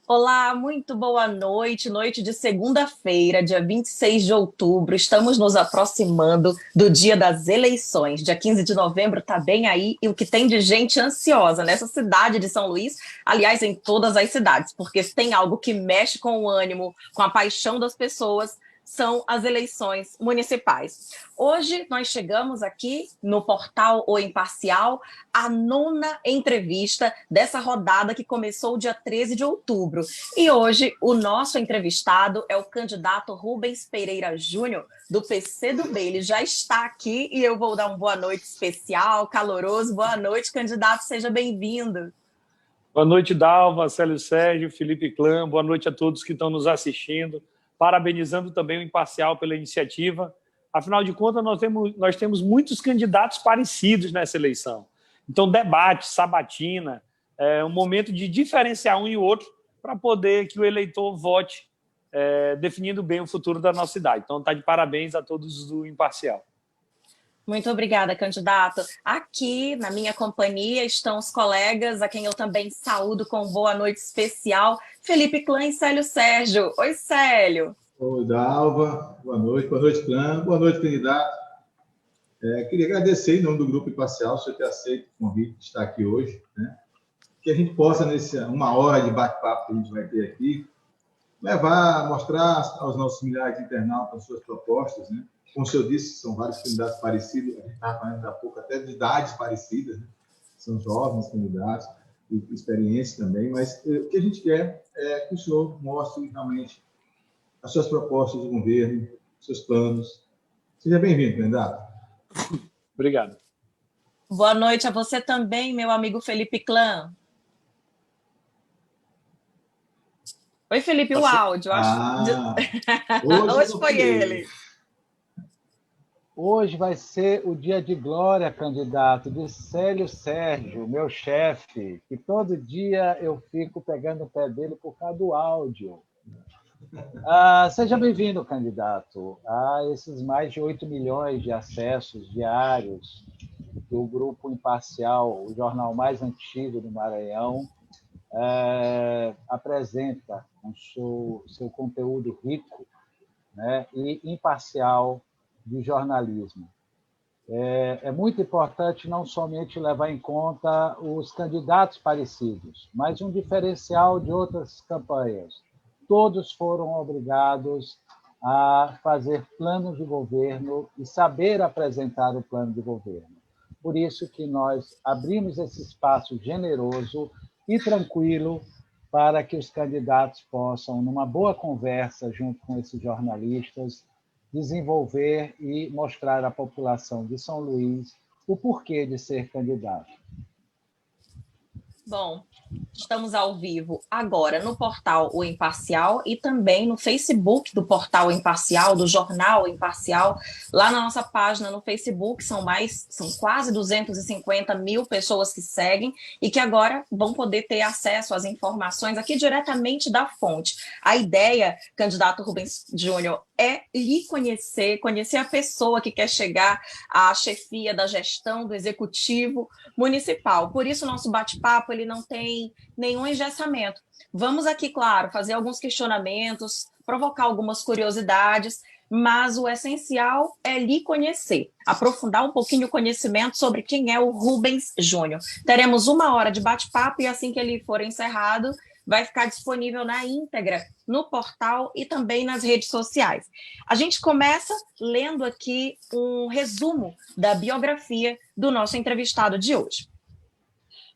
Olá, muito boa noite, noite de segunda-feira, dia 26 de outubro. Estamos nos aproximando do dia das eleições. Dia 15 de novembro está bem aí e o que tem de gente ansiosa nessa cidade de São Luís, aliás, em todas as cidades, porque se tem algo que mexe com o ânimo, com a paixão das pessoas, são as eleições municipais. Hoje nós chegamos aqui no portal O Imparcial, a nona entrevista dessa rodada que começou dia 13 de outubro. E hoje o nosso entrevistado é o candidato Rubens Pereira Júnior, do PCdoB. Ele já está aqui e eu vou dar uma boa noite especial, caloroso. Boa noite, candidato, seja bem-vindo. Boa noite, Dalva, Célio Sérgio, Felipe Clã. Boa noite a todos que estão nos assistindo. Parabenizando também o Imparcial pela iniciativa. Afinal de contas, nós temos muitos candidatos parecidos nessa eleição. Então, debate, sabatina, é um momento de diferenciar um e outro para poder que o eleitor vote, definindo bem o futuro da nossa cidade. Então, está de parabéns a todos do Imparcial. Muito obrigada, candidato. Aqui, na minha companhia, estão os colegas, a quem eu também saúdo com boa noite especial, Felipe Clã e Célio Sérgio. Oi, Célio. Oi, Dalva. Boa noite, Clã. Boa noite, candidato. Queria agradecer, em nome do Grupo Imparcial, o senhor ter aceito o convite de estar aqui hoje, né? Que a gente possa, nessa uma hora de bate-papo que a gente vai ter aqui, mostrar aos nossos milhares de internautas as suas propostas, né? Como o senhor disse, são vários candidatos parecidos, a gente estava falando há pouco até de idades parecidas, né? São jovens candidatos, e experiência também, mas o que a gente quer é que o senhor mostre realmente as suas propostas de governo, seus planos. Seja bem-vindo, candidato. Obrigado. Boa noite a você também, meu amigo Felipe Clã. Oi, Felipe, o áudio. Hoje foi ele. Hoje vai ser o dia de glória, candidato, de Célio Sérgio, meu chefe, que todo dia eu fico pegando o pé dele por causa do áudio. Seja bem-vindo, candidato, a esses mais de 8 milhões de acessos diários que o Grupo Imparcial, o jornal mais antigo do Maranhão, apresenta com seu conteúdo rico, né, e imparcial de jornalismo. É muito importante não somente levar em conta os candidatos parecidos, mas um diferencial de outras campanhas. Todos foram obrigados a fazer planos de governo e saber apresentar o plano de governo. Por isso que nós abrimos esse espaço generoso e tranquilo para que os candidatos possam, numa boa conversa junto com esses jornalistas, desenvolver e mostrar à população de São Luís o porquê de ser candidato. Bom, estamos ao vivo agora no portal O Imparcial e também no Facebook do portal O Imparcial, do jornal O Imparcial. Lá na nossa página no Facebook são quase 250 mil pessoas que seguem e que agora vão poder ter acesso às informações aqui diretamente da fonte. A ideia, candidato Rubens Júnior, é lhe conhecer a pessoa que quer chegar à chefia da gestão, do executivo municipal. Por isso, nosso bate-papo ele não tem nenhum engessamento. Vamos aqui, claro, fazer alguns questionamentos, provocar algumas curiosidades, mas o essencial é lhe conhecer, aprofundar um pouquinho o conhecimento sobre quem é o Rubens Júnior. Teremos uma hora de bate-papo e assim que ele for encerrado, vai ficar disponível na íntegra no portal e também nas redes sociais. A gente começa lendo aqui um resumo da biografia do nosso entrevistado de hoje.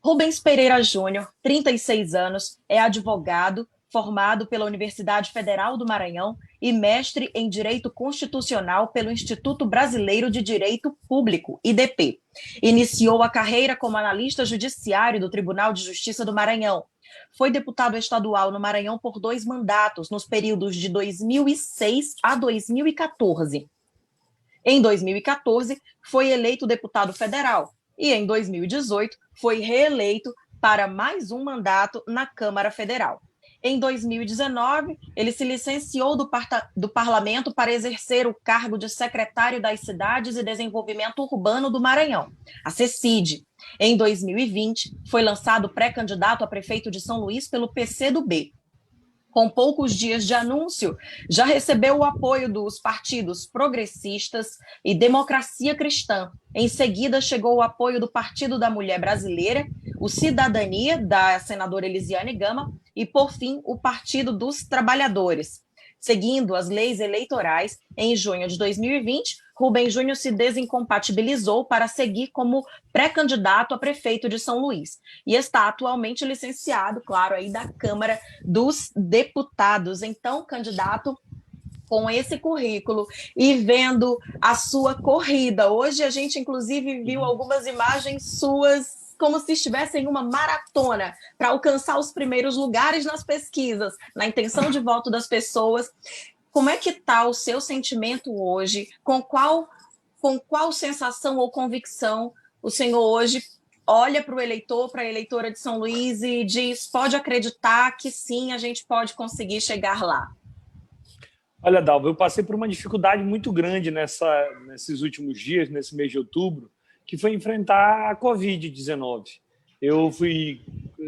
Rubens Pereira Júnior, 36 anos, é advogado, formado pela Universidade Federal do Maranhão e mestre em Direito Constitucional pelo Instituto Brasileiro de Direito Público, IDP. Iniciou a carreira como analista judiciário do Tribunal de Justiça do Maranhão. Foi deputado estadual no Maranhão por 2 mandatos, nos períodos de 2006 a 2014. Em 2014, foi eleito deputado federal e, em 2018, foi reeleito para mais um mandato na Câmara Federal. Em 2019, ele se licenciou do Parlamento para exercer o cargo de secretário das Cidades e Desenvolvimento Urbano do Maranhão, a CECID. Em 2020, foi lançado pré-candidato a prefeito de São Luís pelo PCdoB. com poucos dias de anúncio, já recebeu o apoio dos partidos Progressistas e Democracia Cristã. Em seguida, chegou o apoio do Partido da Mulher Brasileira, o Cidadania, da senadora Elisiane Gama, e, por fim, o Partido dos Trabalhadores. Seguindo as leis eleitorais, em junho de 2020, Rubem Júnior se desincompatibilizou para seguir como pré-candidato a prefeito de São Luís e está atualmente licenciado, claro, aí da Câmara dos Deputados. Então, candidato, com esse currículo e vendo a sua corrida. Hoje a gente, inclusive, viu algumas imagens suas como se estivessem em uma maratona para alcançar os primeiros lugares nas pesquisas, na intenção de voto das pessoas. Como é que está o seu sentimento hoje? Com qual sensação ou convicção o senhor hoje olha para o eleitor, para a eleitora de São Luís e diz, pode acreditar que sim, a gente pode conseguir chegar lá? Olha, Dalva, eu passei por uma dificuldade muito grande nesses últimos dias, nesse mês de outubro, que foi enfrentar a Covid-19. Eu fui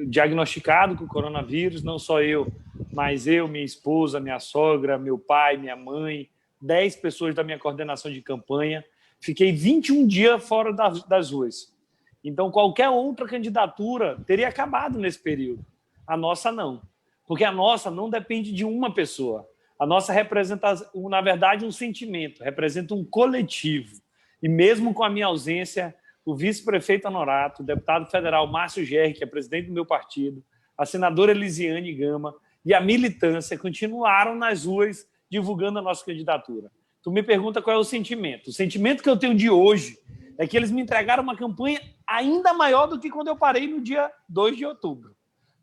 diagnosticado com coronavírus, não só eu, mas eu, minha esposa, minha sogra, meu pai, minha mãe, 10 pessoas da minha coordenação de campanha. Fiquei 21 dias fora das ruas. Então, qualquer outra candidatura teria acabado nesse período. A nossa não, porque a nossa não depende de uma pessoa. A nossa representa, na verdade, um sentimento, representa um coletivo. E mesmo com a minha ausência, o vice-prefeito Honorato, o deputado federal Márcio Gerri, que é presidente do meu partido, a senadora Elisiane Gama e a militância continuaram nas ruas divulgando a nossa candidatura. Tu me pergunta qual é o sentimento. O sentimento que eu tenho de hoje é que eles me entregaram uma campanha ainda maior do que quando eu parei no dia 2 de outubro.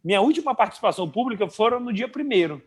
Minha última participação pública foram no dia 1º.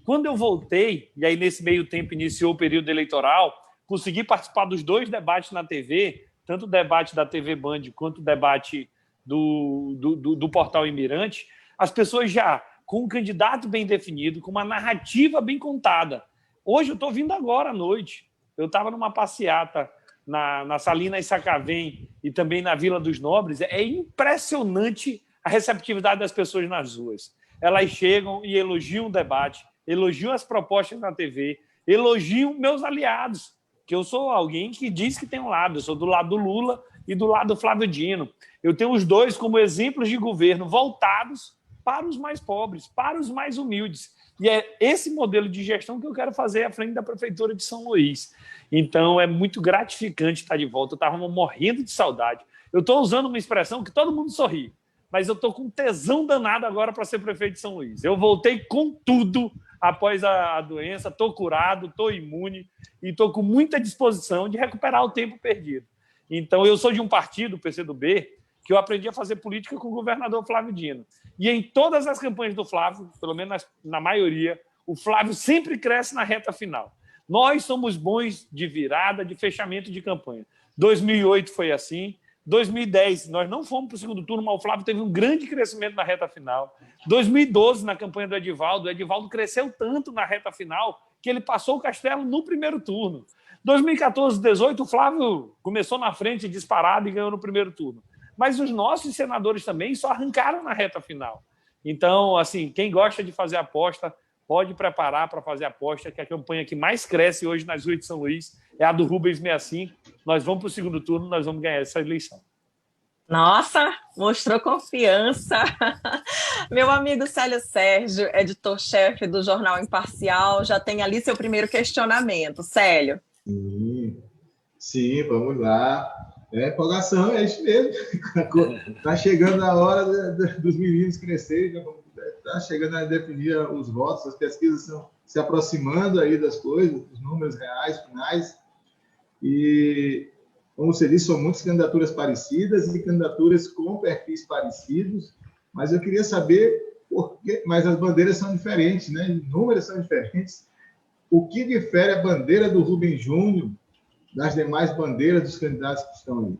Quando eu voltei, e aí nesse meio tempo iniciou o período eleitoral, consegui participar dos 2 debates na TV, tanto o debate da TV Band quanto o debate do Portal Imirante, as pessoas já com um candidato bem definido, com uma narrativa bem contada. Hoje eu estou vindo agora à noite. Eu estava numa passeata na Salinas Sacavém e também na Vila dos Nobres. É impressionante a receptividade das pessoas nas ruas. Elas chegam e elogiam o debate, elogiam as propostas na TV, elogiam meus aliados, que eu sou alguém que diz que tem um lado. Eu sou do lado do Lula e do lado do Flávio Dino. Eu tenho os dois como exemplos de governo voltados para os mais pobres, para os mais humildes. E é esse modelo de gestão que eu quero fazer à frente da Prefeitura de São Luís. Então, é muito gratificante estar de volta. Eu estava morrendo de saudade. Eu estou usando uma expressão que todo mundo sorri, mas eu estou com tesão danado agora para ser prefeito de São Luís. Eu voltei com tudo após a doença, estou curado, estou imune e estou com muita disposição de recuperar o tempo perdido. Então, eu sou de um partido, o PCdoB, que eu aprendi a fazer política com o governador Flávio Dino. E em todas as campanhas do Flávio, pelo menos na maioria, o Flávio sempre cresce na reta final. Nós somos bons de virada, de fechamento de campanha. 2008 foi assim. 2010, nós não fomos para o segundo turno, mas o Flávio teve um grande crescimento na reta final. 2012, na campanha do Edivaldo, o Edivaldo cresceu tanto na reta final que ele passou o Castelo no primeiro turno. 2014, 2018, o Flávio começou na frente disparado e ganhou no primeiro turno. Mas os nossos senadores também só arrancaram na reta final. Então, assim, quem gosta de fazer aposta, pode preparar para fazer aposta, que a campanha que mais cresce hoje nas ruas de São Luís é a do Rubens 65. Nós vamos para o segundo turno, nós vamos ganhar essa eleição. Nossa, mostrou confiança. Meu amigo Célio Sérgio, editor-chefe do Jornal Imparcial, já tem ali seu primeiro questionamento. Célio. Sim, vamos lá. Empolgação, é isso mesmo. Está chegando a hora dos meninos crescerem, está chegando a definir os votos, as pesquisas estão se aproximando aí das coisas, dos números reais, finais. E, como você disse, são muitas candidaturas parecidas e candidaturas com perfis parecidos, mas eu queria saber por quê, mas as bandeiras são diferentes, né? Os números são diferentes. O que difere a bandeira do Rubem Júnior das demais bandeiras dos candidatos que estão aí?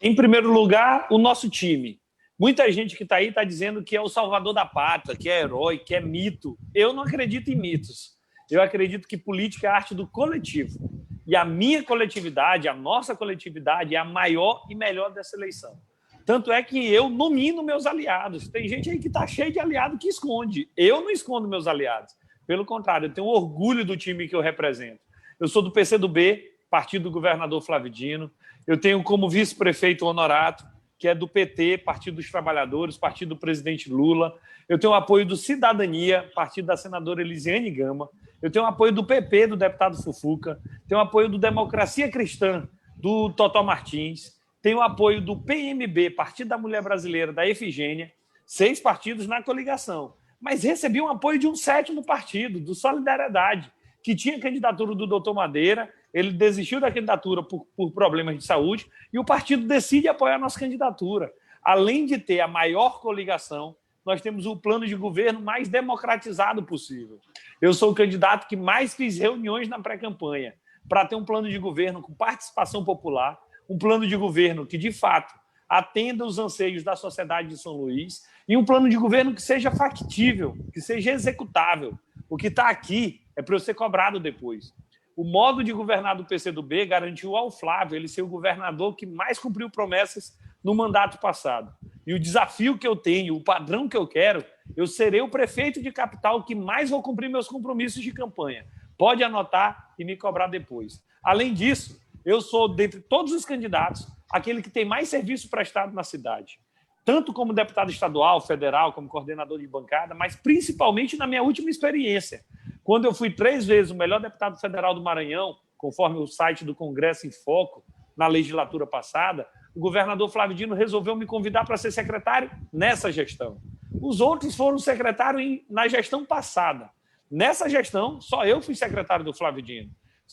Em primeiro lugar, o nosso time. Muita gente que está aí está dizendo que é o salvador da pátria, que é herói, que é mito. Eu não acredito em mitos. Eu acredito que política é a arte do coletivo. E a minha coletividade, a nossa coletividade, é a maior e melhor dessa eleição. Tanto é que eu nomino meus aliados. Tem gente aí que está cheio de aliado que esconde. Eu não escondo meus aliados. Pelo contrário, eu tenho orgulho do time que eu represento. Eu sou do PCdoB, partido do governador Flávio Dino. Eu tenho como vice-prefeito Honorato, que é do PT, Partido dos Trabalhadores, partido do presidente Lula. Eu tenho o apoio do Cidadania, partido da senadora Elisiane Gama. Eu tenho o apoio do PP, do deputado Fufuca. Tenho o apoio do Democracia Cristã, do Totó Martins. Tenho o apoio do PMB, Partido da Mulher Brasileira, da Efigênia. 6 partidos na coligação. Mas recebi um apoio de um 7º partido, do Solidariedade, que tinha candidatura do doutor Madeira. Ele desistiu da candidatura por problemas de saúde e o partido decide apoiar a nossa candidatura. Além de ter a maior coligação, nós temos o plano de governo mais democratizado possível. Eu sou o candidato que mais fiz reuniões na pré-campanha para ter um plano de governo com participação popular, um plano de governo que, de fato, atenda os anseios da sociedade de São Luís e um plano de governo que seja factível, que seja executável. O que está aqui é para eu ser cobrado depois. O modo de governar do PCdoB garantiu ao Flávio ele ser o governador que mais cumpriu promessas no mandato passado. E o desafio que eu tenho, o padrão que eu quero, eu serei o prefeito de capital que mais vou cumprir meus compromissos de campanha. Pode anotar e me cobrar depois. Além disso, eu sou, dentre todos os candidatos, aquele que tem mais serviço prestado na cidade. Tanto como deputado estadual, federal, como coordenador de bancada, mas principalmente na minha última experiência. Quando eu fui 3 vezes o melhor deputado federal do Maranhão, conforme o site do Congresso em Foco, na legislatura passada, o governador Flávio Dino resolveu me convidar para ser secretário nessa gestão. Os outros foram secretário na gestão passada. Nessa gestão, só eu fui secretário do Flávio Dino.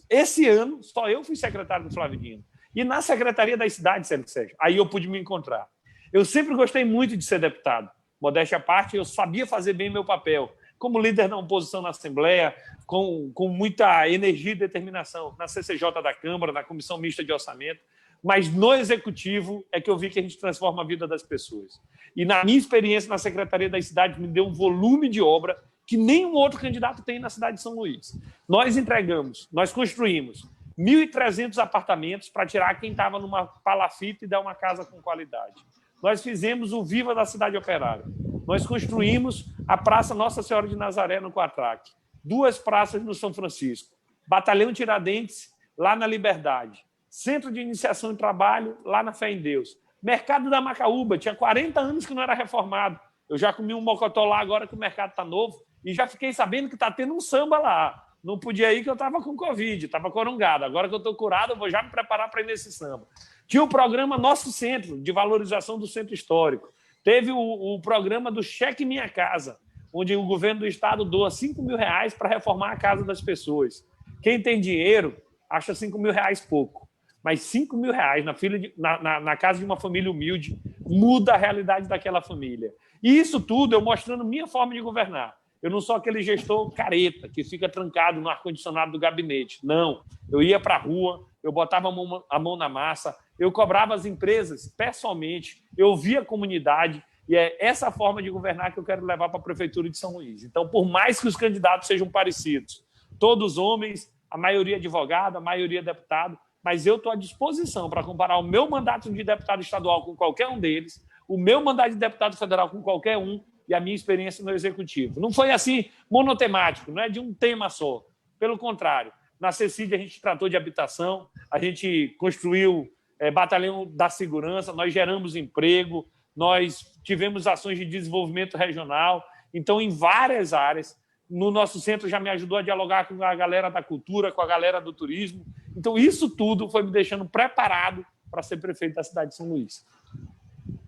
Esse ano, só eu fui secretário do Flávio Dino. E na Secretaria das Cidades, Sérgio, aí eu pude me encontrar. Eu sempre gostei muito de ser deputado. Modéstia à parte, eu sabia fazer bem meu papel. Como líder da oposição na Assembleia, com muita energia e determinação na CCJ da Câmara, na Comissão Mista de Orçamento, mas no Executivo é que eu vi que a gente transforma a vida das pessoas. E na minha experiência na Secretaria das Cidades me deu um volume de obra que nenhum outro candidato tem na cidade de São Luís. Nós construímos 1.300 apartamentos para tirar quem estava numa palafita e dar uma casa com qualidade. Nós fizemos o Viva da Cidade Operária. Nós construímos a Praça Nossa Senhora de Nazaré, no Quatraque. 2 praças no São Francisco. Batalhão Tiradentes, lá na Liberdade. Centro de Iniciação e Trabalho, lá na Fé em Deus. Mercado da Macaúba, tinha 40 anos que não era reformado. Eu já comi um mocotó lá agora que o mercado está novo e já fiquei sabendo que está tendo um samba lá. Não podia ir que eu estava com Covid, estava corongado. Agora que eu estou curado, eu vou já me preparar para ir nesse samba. Tinha o programa Nosso Centro, de valorização do centro histórico. Teve o programa do Cheque Minha Casa, onde o governo do estado doa R$5.000 para reformar a casa das pessoas. Quem tem dinheiro acha R$5.000 pouco. Mas R$5.000 na casa de uma família humilde muda a realidade daquela família. E isso tudo eu mostrando minha forma de governar. Eu não sou aquele gestor careta que fica trancado no ar-condicionado do gabinete. Não. Eu ia para a rua, eu botava a mão na massa, eu cobrava as empresas pessoalmente, eu via a comunidade, e é essa forma de governar que eu quero levar para a Prefeitura de São Luís. Então, por mais que os candidatos sejam parecidos, todos homens, a maioria advogado, a maioria deputado, mas eu estou à disposição para comparar o meu mandato de deputado estadual com qualquer um deles, o meu mandato de deputado federal com qualquer um, e a minha experiência no Executivo. Não foi assim monotemático, não é de um tema só. Pelo contrário, na CECID a gente tratou de habitação, a gente construiu batalhão da segurança, nós geramos emprego, nós tivemos ações de desenvolvimento regional. Então, em várias áreas, no nosso centro já me ajudou a dialogar com a galera da cultura, com a galera do turismo. Então, isso tudo foi me deixando preparado para ser prefeito da cidade de São Luís.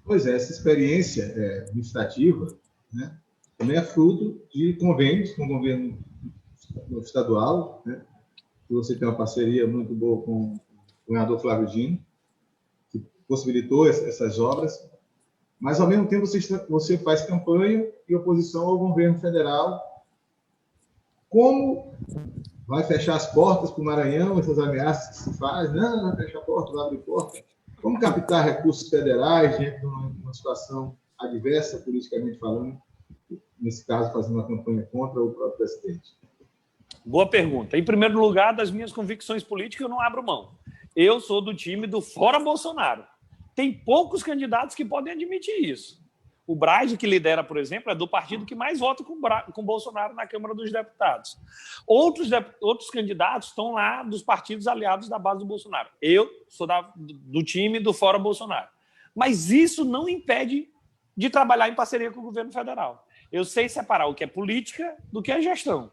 Pois é, essa experiência administrativa, né, também é fruto de convênios com o governo estadual, né, que você tem uma parceria muito boa com o governador Flávio Dino, que possibilitou essas obras, mas, ao mesmo tempo, você faz campanha e oposição ao governo federal. Como vai fechar as portas para o Maranhão, essas ameaças que se faz? Não, vai fechar a porta, vai abrir porta. Como captar recursos federais diante de uma situação adversa, politicamente falando, nesse caso, fazendo uma campanha contra o próprio presidente? Boa pergunta. Em primeiro lugar, das minhas convicções políticas, eu não abro mão. Eu sou do time do fora Bolsonaro. Tem poucos candidatos que podem admitir isso. O Braide, que lidera, por exemplo, é do partido que mais vota com Bolsonaro na Câmara dos Deputados. Outros candidatos estão lá dos partidos aliados da base do Bolsonaro. Eu sou do time do Fora Bolsonaro. Mas isso não impede de trabalhar em parceria com o governo federal. Eu sei separar o que é política do que é gestão.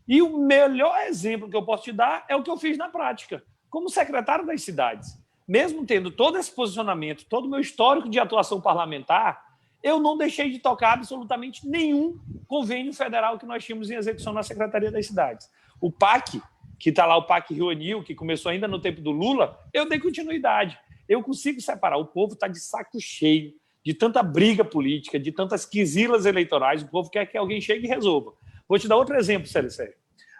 E o melhor exemplo que eu posso te dar é o que eu fiz na prática, como secretário das cidades. Mesmo tendo todo esse posicionamento, todo o meu histórico de atuação parlamentar, eu não deixei de tocar absolutamente nenhum convênio federal que nós tínhamos em execução na Secretaria das Cidades. O PAC, que está lá, o PAC Rio Anil, que começou ainda no tempo do Lula, eu dei continuidade. Eu consigo separar. O povo está de saco cheio de tanta briga política, de tantas quisilas eleitorais. O povo quer que alguém chegue e resolva. Vou te dar outro exemplo, Sérgio.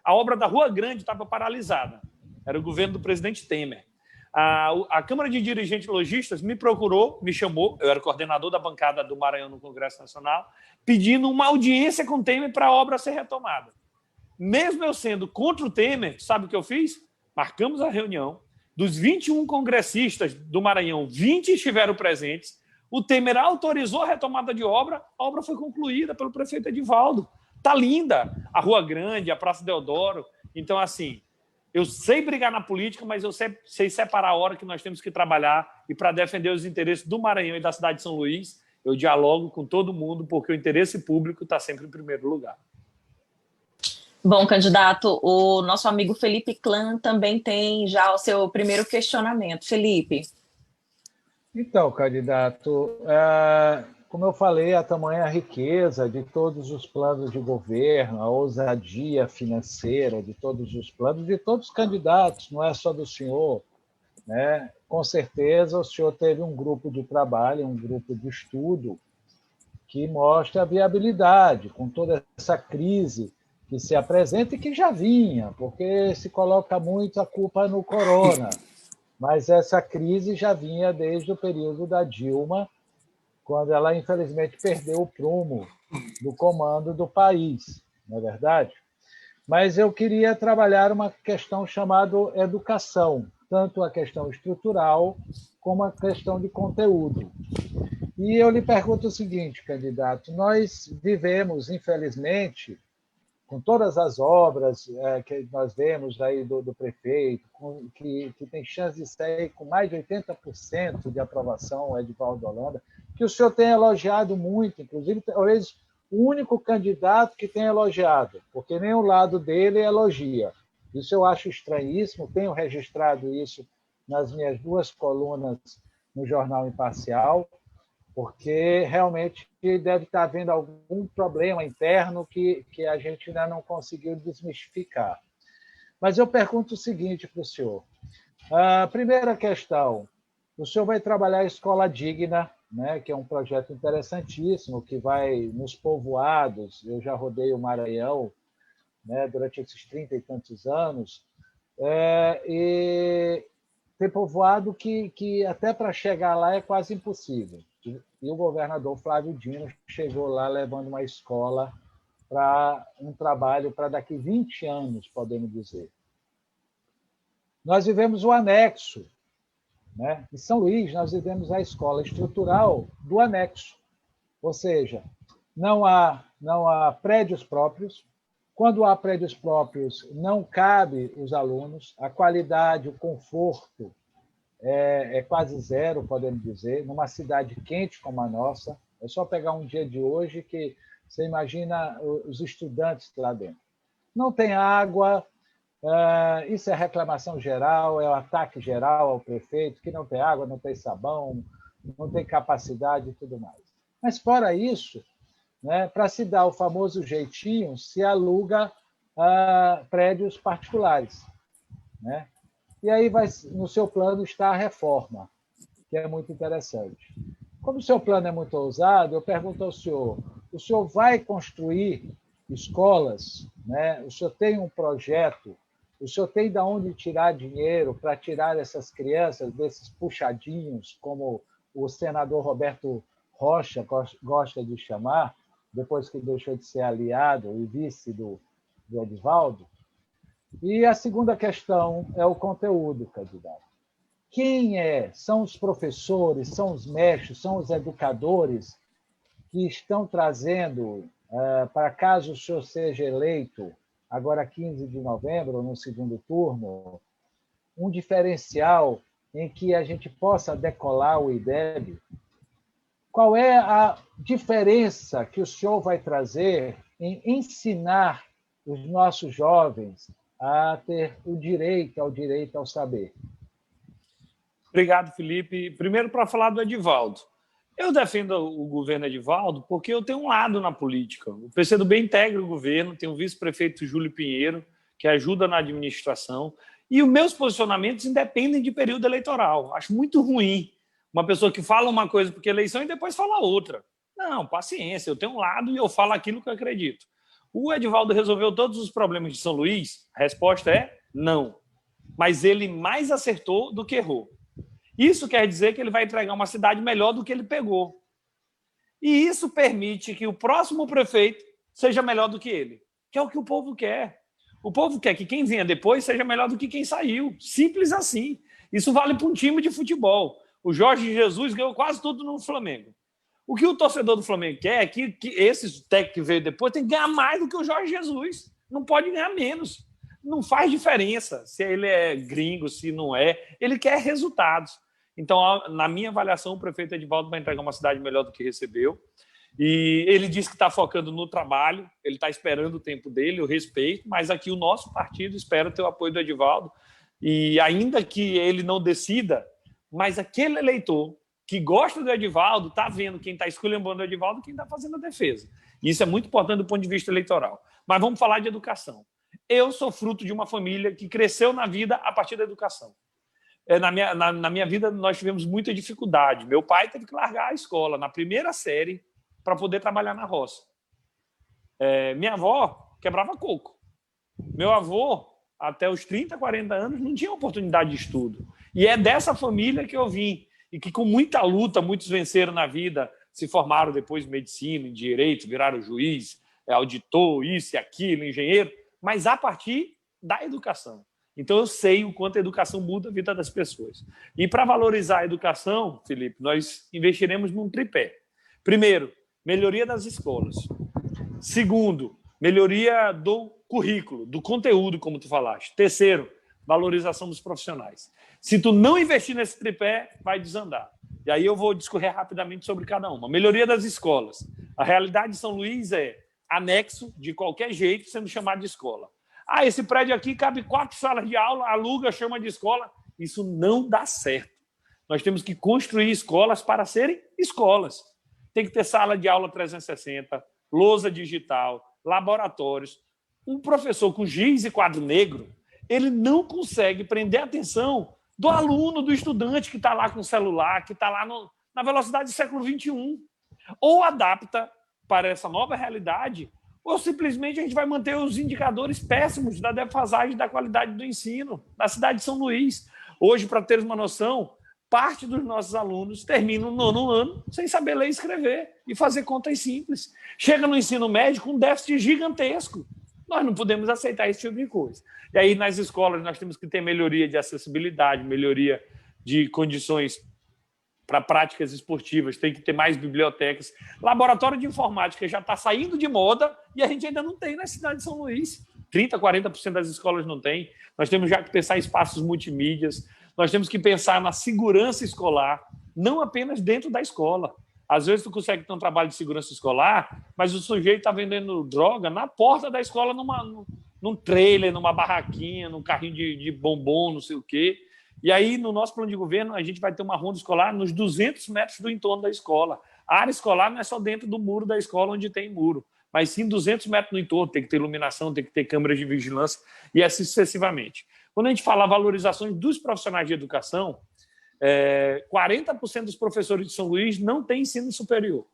A obra da Rua Grande estava paralisada. Era o governo do presidente Temer. A Câmara de Dirigentes Lojistas me procurou, me chamou, eu era coordenador da bancada do Maranhão no Congresso Nacional, pedindo uma audiência com o Temer para a obra ser retomada. Mesmo eu sendo contra o Temer, sabe o que eu fiz? Marcamos a reunião, dos 21 congressistas do Maranhão, 20 estiveram presentes, o Temer autorizou a retomada de obra, a obra foi concluída pelo prefeito Edivaldo. Está linda a Rua Grande, a Praça Deodoro. Então, assim, eu sei brigar na política, mas eu sei separar a hora que nós temos que trabalhar e para defender os interesses do Maranhão e da cidade de São Luís, eu dialogo com todo mundo, porque o interesse público está sempre em primeiro lugar. Bom, candidato, o nosso amigo Felipe Clã também tem já o seu primeiro questionamento. Felipe. Então, candidato, como eu falei, a tamanha riqueza de todos os planos de governo, a ousadia financeira de todos os planos, de todos os candidatos, não é só do senhor, né? Com certeza o senhor teve um grupo de trabalho, um grupo de estudo que mostra a viabilidade, com toda essa crise que se apresenta e que já vinha, porque se coloca muito a culpa no corona, mas essa crise já vinha desde o período da Dilma, quando ela, infelizmente, perdeu o prumo do comando do país, não é verdade? Mas eu queria trabalhar uma questão chamada educação, tanto a questão estrutural como a questão de conteúdo. E eu lhe pergunto o seguinte, candidato, nós vivemos, infelizmente, com todas as obras que nós vemos aí do prefeito, que tem chance de sair com mais de 80% de aprovação, o Edivaldo Holanda, que o senhor tem elogiado muito, inclusive, talvez o único candidato que tem elogiado, porque nem o lado dele elogia. Isso eu acho estranhíssimo, tenho registrado isso nas minhas 2 colunas no Jornal Imparcial, porque realmente deve estar havendo algum problema interno que a gente ainda não conseguiu desmistificar. Mas eu pergunto o seguinte para o senhor. A primeira questão, o senhor vai trabalhar a Escola Digna, né, que é um projeto interessantíssimo, que vai nos povoados, eu já rodei o Maranhão, né, durante esses 30 e tantos anos, e tem povoado que até para chegar lá é quase impossível. E o governador Flávio Dino chegou lá levando uma escola para um trabalho para daqui 20 anos, podemos dizer. Nós vivemos o anexo, né? Em São Luís, nós vivemos a escola estrutural do anexo, ou seja, não há prédios próprios. Quando há prédios próprios, não cabe os alunos, a qualidade, o conforto é quase zero, podemos dizer, numa cidade quente como a nossa. É só pegar um dia de hoje que você imagina os estudantes lá dentro. Não tem água, isso é reclamação geral, é o ataque geral ao prefeito, que não tem água, não tem sabão, não tem capacidade e tudo mais. Mas, fora isso, né, para se dar o famoso jeitinho, se aluga prédios particulares, né? E aí no seu plano está a reforma, que é muito interessante. Como o seu plano é muito ousado, eu pergunto ao senhor, o senhor vai construir escolas, né? O senhor tem um projeto, o senhor tem de onde tirar dinheiro para tirar essas crianças desses puxadinhos, como o senador Roberto Rocha gosta de chamar, depois que deixou de ser aliado e vice do Edivaldo? E a segunda questão é o conteúdo, candidato. quem são os professores, são os mestres, são os educadores que estão trazendo, para caso o senhor seja eleito, agora 15 de novembro, no segundo turno, um diferencial em que a gente possa decolar o IDEB? Qual é a diferença que o senhor vai trazer em ensinar os nossos jovens a ter o direito ao saber? Obrigado, Felipe. Primeiro, para falar do Edivaldo. Eu defendo o governo Edivaldo porque eu tenho um lado na política. O PCdoB integra o governo, tem o vice-prefeito Júlio Pinheiro, que ajuda na administração, e os meus posicionamentos independem de período eleitoral. Acho muito ruim uma pessoa que fala uma coisa porque é eleição e depois fala outra. Não, paciência, eu tenho um lado e eu falo aquilo que eu acredito. O Edivaldo resolveu todos os problemas de São Luís? A resposta é não. Mas ele mais acertou do que errou. Isso quer dizer que ele vai entregar uma cidade melhor do que ele pegou. E isso permite que o próximo prefeito seja melhor do que ele, que é o que o povo quer. O povo quer que quem venha depois seja melhor do que quem saiu. Simples assim. Isso vale para um time de futebol. O Jorge Jesus ganhou quase tudo no Flamengo. O que o torcedor do Flamengo quer é que esse técnico que veio depois tem que ganhar mais do que o Jorge Jesus. Não pode ganhar menos. Não faz diferença se ele é gringo, se não é. Ele quer resultados. Então, na minha avaliação, o prefeito Edivaldo vai entregar uma cidade melhor do que recebeu. E ele disse que está focando no trabalho, ele está esperando o tempo dele, eu respeito, mas aqui o nosso partido espera ter o apoio do Edivaldo. E ainda que ele não decida, mas aquele eleitor que gosta do Edivaldo está vendo quem está esculhambando o Edivaldo e quem está fazendo a defesa. E isso é muito importante do ponto de vista eleitoral. Mas vamos falar de educação. Eu sou fruto de uma família que cresceu na vida a partir da educação. Na minha vida, nós tivemos muita dificuldade. Meu pai teve que largar a escola na primeira série para poder trabalhar na roça. Minha avó quebrava coco. Meu avô, até os 30, 40 anos, não tinha oportunidade de estudo. E é dessa família que eu vim. E que, com muita luta, muitos venceram na vida, se formaram depois em medicina, em direito, viraram juiz, auditor, isso e aquilo, engenheiro, mas a partir da educação. Então, eu sei o quanto a educação muda a vida das pessoas. E, para valorizar a educação, Felipe, nós investiremos num tripé. Primeiro, melhoria das escolas. Segundo, melhoria do currículo, do conteúdo, como tu falaste. Terceiro, valorização dos profissionais. Se tu não investir nesse tripé, vai desandar. E aí eu vou discorrer rapidamente sobre cada uma. Melhoria das escolas. A realidade de São Luís é anexo, de qualquer jeito, sendo chamado de escola. Esse prédio aqui cabe 4 salas de aula, aluga, chama de escola. Isso não dá certo. Nós temos que construir escolas para serem escolas. Tem que ter sala de aula 360, lousa digital, laboratórios. Um professor com giz e quadro negro, ele não consegue prender a atenção do aluno, do estudante que está lá com o celular, que está lá na velocidade do século XXI. Ou adapta para essa nova realidade, ou simplesmente a gente vai manter os indicadores péssimos da defasagem da qualidade do ensino na cidade de São Luís. Hoje, para teres uma noção, parte dos nossos alunos termina o 9º ano sem saber ler e escrever e fazer contas simples. Chega no ensino médio com um déficit gigantesco. Nós não podemos aceitar esse tipo de coisa. E aí, nas escolas, nós temos que ter melhoria de acessibilidade, melhoria de condições para práticas esportivas, tem que ter mais bibliotecas. Laboratório de informática já está saindo de moda e a gente ainda não tem na cidade de São Luís. 30%, 40% das escolas não tem. Nós temos já que pensar em espaços multimídias, nós temos que pensar na segurança escolar, não apenas dentro da escola. Às vezes tu consegue ter um trabalho de segurança escolar, mas o sujeito está vendendo droga na porta da escola, num trailer, numa barraquinha, num carrinho de bombom, não sei o quê. E aí, no nosso plano de governo, a gente vai ter uma ronda escolar nos 200 metros do entorno da escola. A área escolar não é só dentro do muro da escola, onde tem muro, mas sim 200 metros no entorno, tem que ter iluminação, tem que ter câmeras de vigilância e assim sucessivamente. Quando a gente fala valorizações dos profissionais de educação, 40% dos professores de São Luís não têm ensino superior.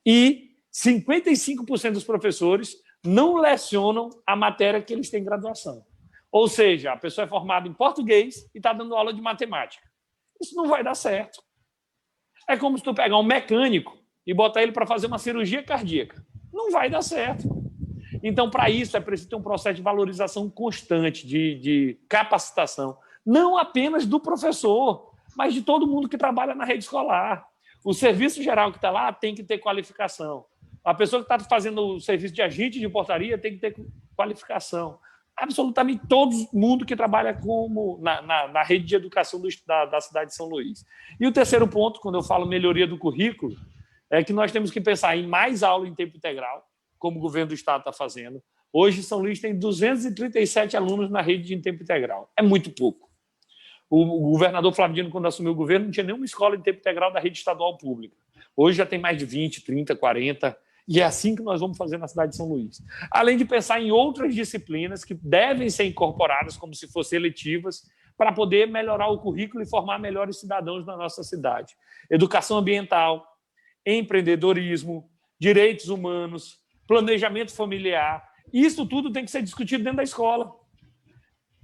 E 55% dos professores não lecionam a matéria que eles têm graduação. Ou seja, a pessoa é formada em português e está dando aula de matemática. Isso não vai dar certo. É como se tu pegar um mecânico e botar ele para fazer uma cirurgia cardíaca. Não vai dar certo. Então, para isso, é preciso ter um processo de valorização constante, de capacitação. não apenas do professor, mas de todo mundo que trabalha na rede escolar. O serviço geral que está lá tem que ter qualificação. A pessoa que está fazendo o serviço de agente de portaria tem que ter qualificação. Absolutamente todo mundo que trabalha na rede de educação da cidade de São Luís. E o terceiro ponto, quando eu falo melhoria do currículo, é que nós temos que pensar em mais aula em tempo integral, como o governo do estado está fazendo. Hoje, São Luís tem 237 alunos na rede de tempo integral. É muito pouco. O governador Flávio Dino, quando assumiu o governo, não tinha nenhuma escola em tempo integral da rede estadual pública. Hoje já tem mais de 20, 30, 40, e é assim que nós vamos fazer na cidade de São Luís. Além de pensar em outras disciplinas que devem ser incorporadas como se fossem eletivas para poder melhorar o currículo e formar melhores cidadãos na nossa cidade. Educação ambiental, empreendedorismo, direitos humanos, planejamento familiar. Isso tudo tem que ser discutido dentro da escola.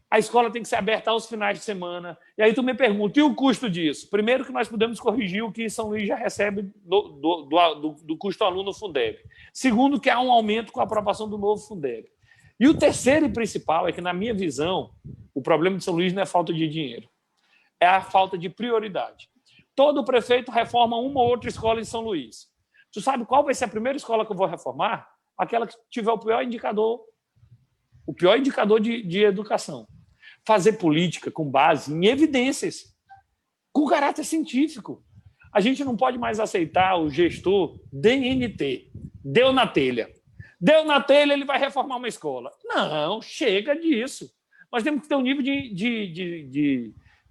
A escola tem que ser aberta aos finais de semana. E aí tu me pergunta, e o custo disso? Primeiro que nós podemos corrigir o que São Luís já recebe do custo aluno Fundeb. Segundo que há um aumento com a aprovação do novo Fundeb. E o terceiro e principal é que, na minha visão, o problema de São Luís não é falta de dinheiro, é a falta de prioridade. Todo prefeito reforma uma ou outra escola em São Luís. Tu sabe qual vai ser a primeira escola que eu vou reformar? Aquela que tiver o pior indicador de educação. Fazer política com base em evidências, com caráter científico. A gente não pode mais aceitar o gestor DNT. Deu na telha. Deu na telha, ele vai reformar uma escola. Não, chega disso. Nós temos que ter um nível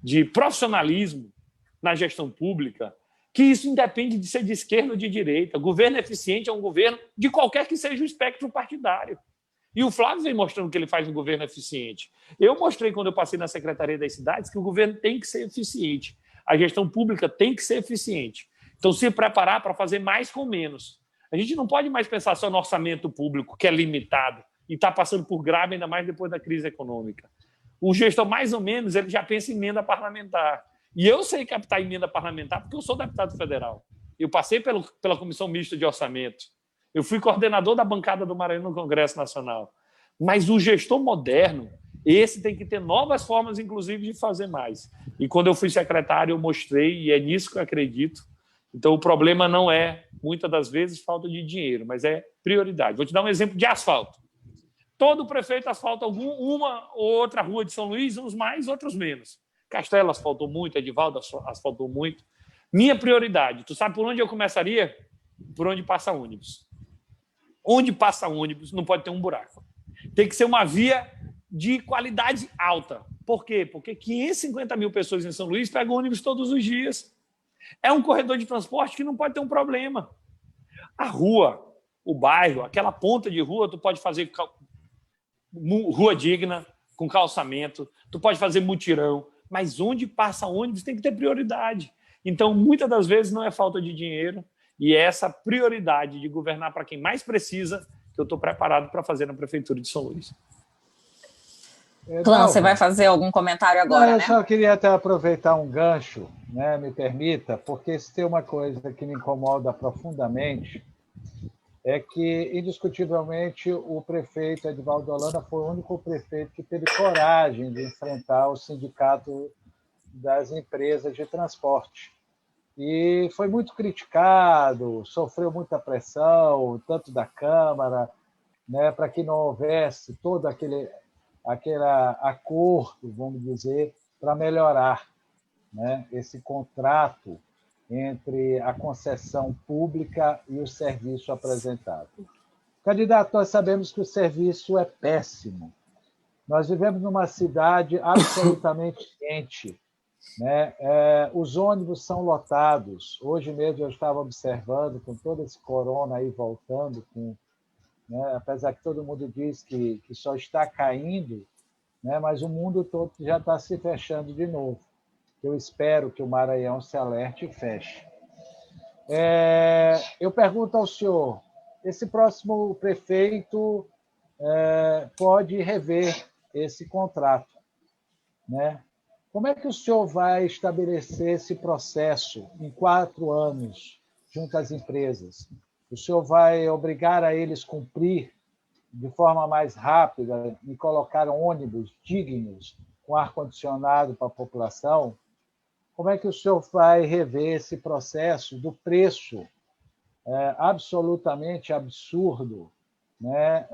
de profissionalismo na gestão pública, que isso independe de ser de esquerda ou de direita. Governo eficiente é um governo de qualquer que seja o espectro partidário. E o Flávio vem mostrando que ele faz um governo eficiente. Eu mostrei, quando eu passei na Secretaria das Cidades, que o governo tem que ser eficiente. A gestão pública tem que ser eficiente. Então, se preparar para fazer mais com menos. A gente não pode mais pensar só no orçamento público, que é limitado, e está passando por grave, ainda mais depois da crise econômica. O gestor, mais ou menos, ele já pensa em emenda parlamentar. E eu sei captar emenda parlamentar porque eu sou deputado federal. Eu passei pela Comissão Mista de Orçamento. Eu fui coordenador da bancada do Maranhão no Congresso Nacional. Mas o gestor moderno, esse tem que ter novas formas, inclusive, de fazer mais. E quando eu fui secretário, eu mostrei, e é nisso que eu acredito. Então, o problema não é, muitas das vezes, falta de dinheiro, mas é prioridade. Vou te dar um exemplo de asfalto. Todo prefeito asfalta uma ou outra rua de São Luís, uns mais, outros menos. Castelo asfaltou muito, Edivaldo asfaltou muito. Minha prioridade, tu sabe por onde eu começaria? Por onde passa ônibus. Onde passa ônibus não pode ter um buraco. Tem que ser uma via de qualidade alta. Por quê? Porque 550 mil pessoas em São Luís pegam ônibus todos os dias. É um corredor de transporte que não pode ter um problema. A rua, o bairro, aquela ponta de rua, tu pode fazer rua digna, com calçamento, tu pode fazer mutirão, mas onde passa ônibus tem que ter prioridade. Então, muitas das vezes não é falta de dinheiro, e é essa prioridade de governar para quem mais precisa que eu estou preparado para fazer na Prefeitura de São Luís. Clã, você vai fazer algum comentário agora, eu né? Eu só queria até aproveitar um gancho, né, me permita, porque se tem uma coisa que me incomoda profundamente, é que, indiscutivelmente, o prefeito Edivaldo Holanda foi o único prefeito que teve coragem de enfrentar o sindicato das empresas de transporte. E foi muito criticado, sofreu muita pressão, tanto da Câmara, né, para que não houvesse todo aquele acordo, vamos dizer, para melhorar, né, esse contrato entre a concessão pública e o serviço apresentado. Candidato, nós sabemos que o serviço é péssimo. Nós vivemos numa cidade absolutamente quente, né? Os ônibus são lotados. Hoje mesmo eu estava observando, com todo esse corona aí voltando, né? Apesar que todo mundo diz que só está caindo, né? Mas o mundo todo já está se fechando de novo. Eu espero que o Maranhão se alerte e feche. Eu pergunto ao senhor, esse próximo prefeito pode rever esse contrato, né? Como é que o senhor vai estabelecer esse processo em 4 anos junto às empresas? O senhor vai obrigar a eles cumprir de forma mais rápida e colocar ônibus dignos com ar-condicionado para a população, como é que o senhor vai rever esse processo do preço absolutamente absurdo, né?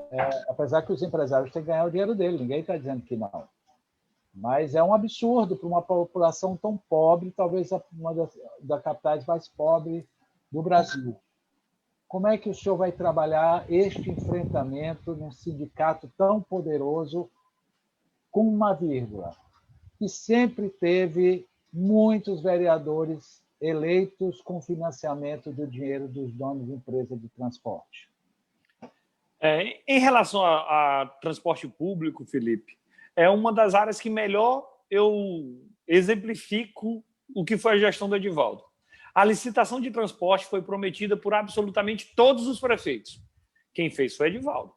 Apesar que os empresários têm que ganhar o dinheiro dele, ninguém está dizendo que não. Mas é um absurdo para uma população tão pobre, talvez uma das capitais mais pobres do Brasil. Como é que o senhor vai trabalhar este enfrentamento num sindicato tão poderoso, com uma vírgula, que sempre teve muitos vereadores eleitos com financiamento do dinheiro dos donos de empresas de transporte? Em relação a transporte público, Felipe, é uma das áreas que melhor eu exemplifico o que foi a gestão do Edivaldo. A licitação de transporte foi prometida por absolutamente todos os prefeitos. Quem fez foi o Edivaldo.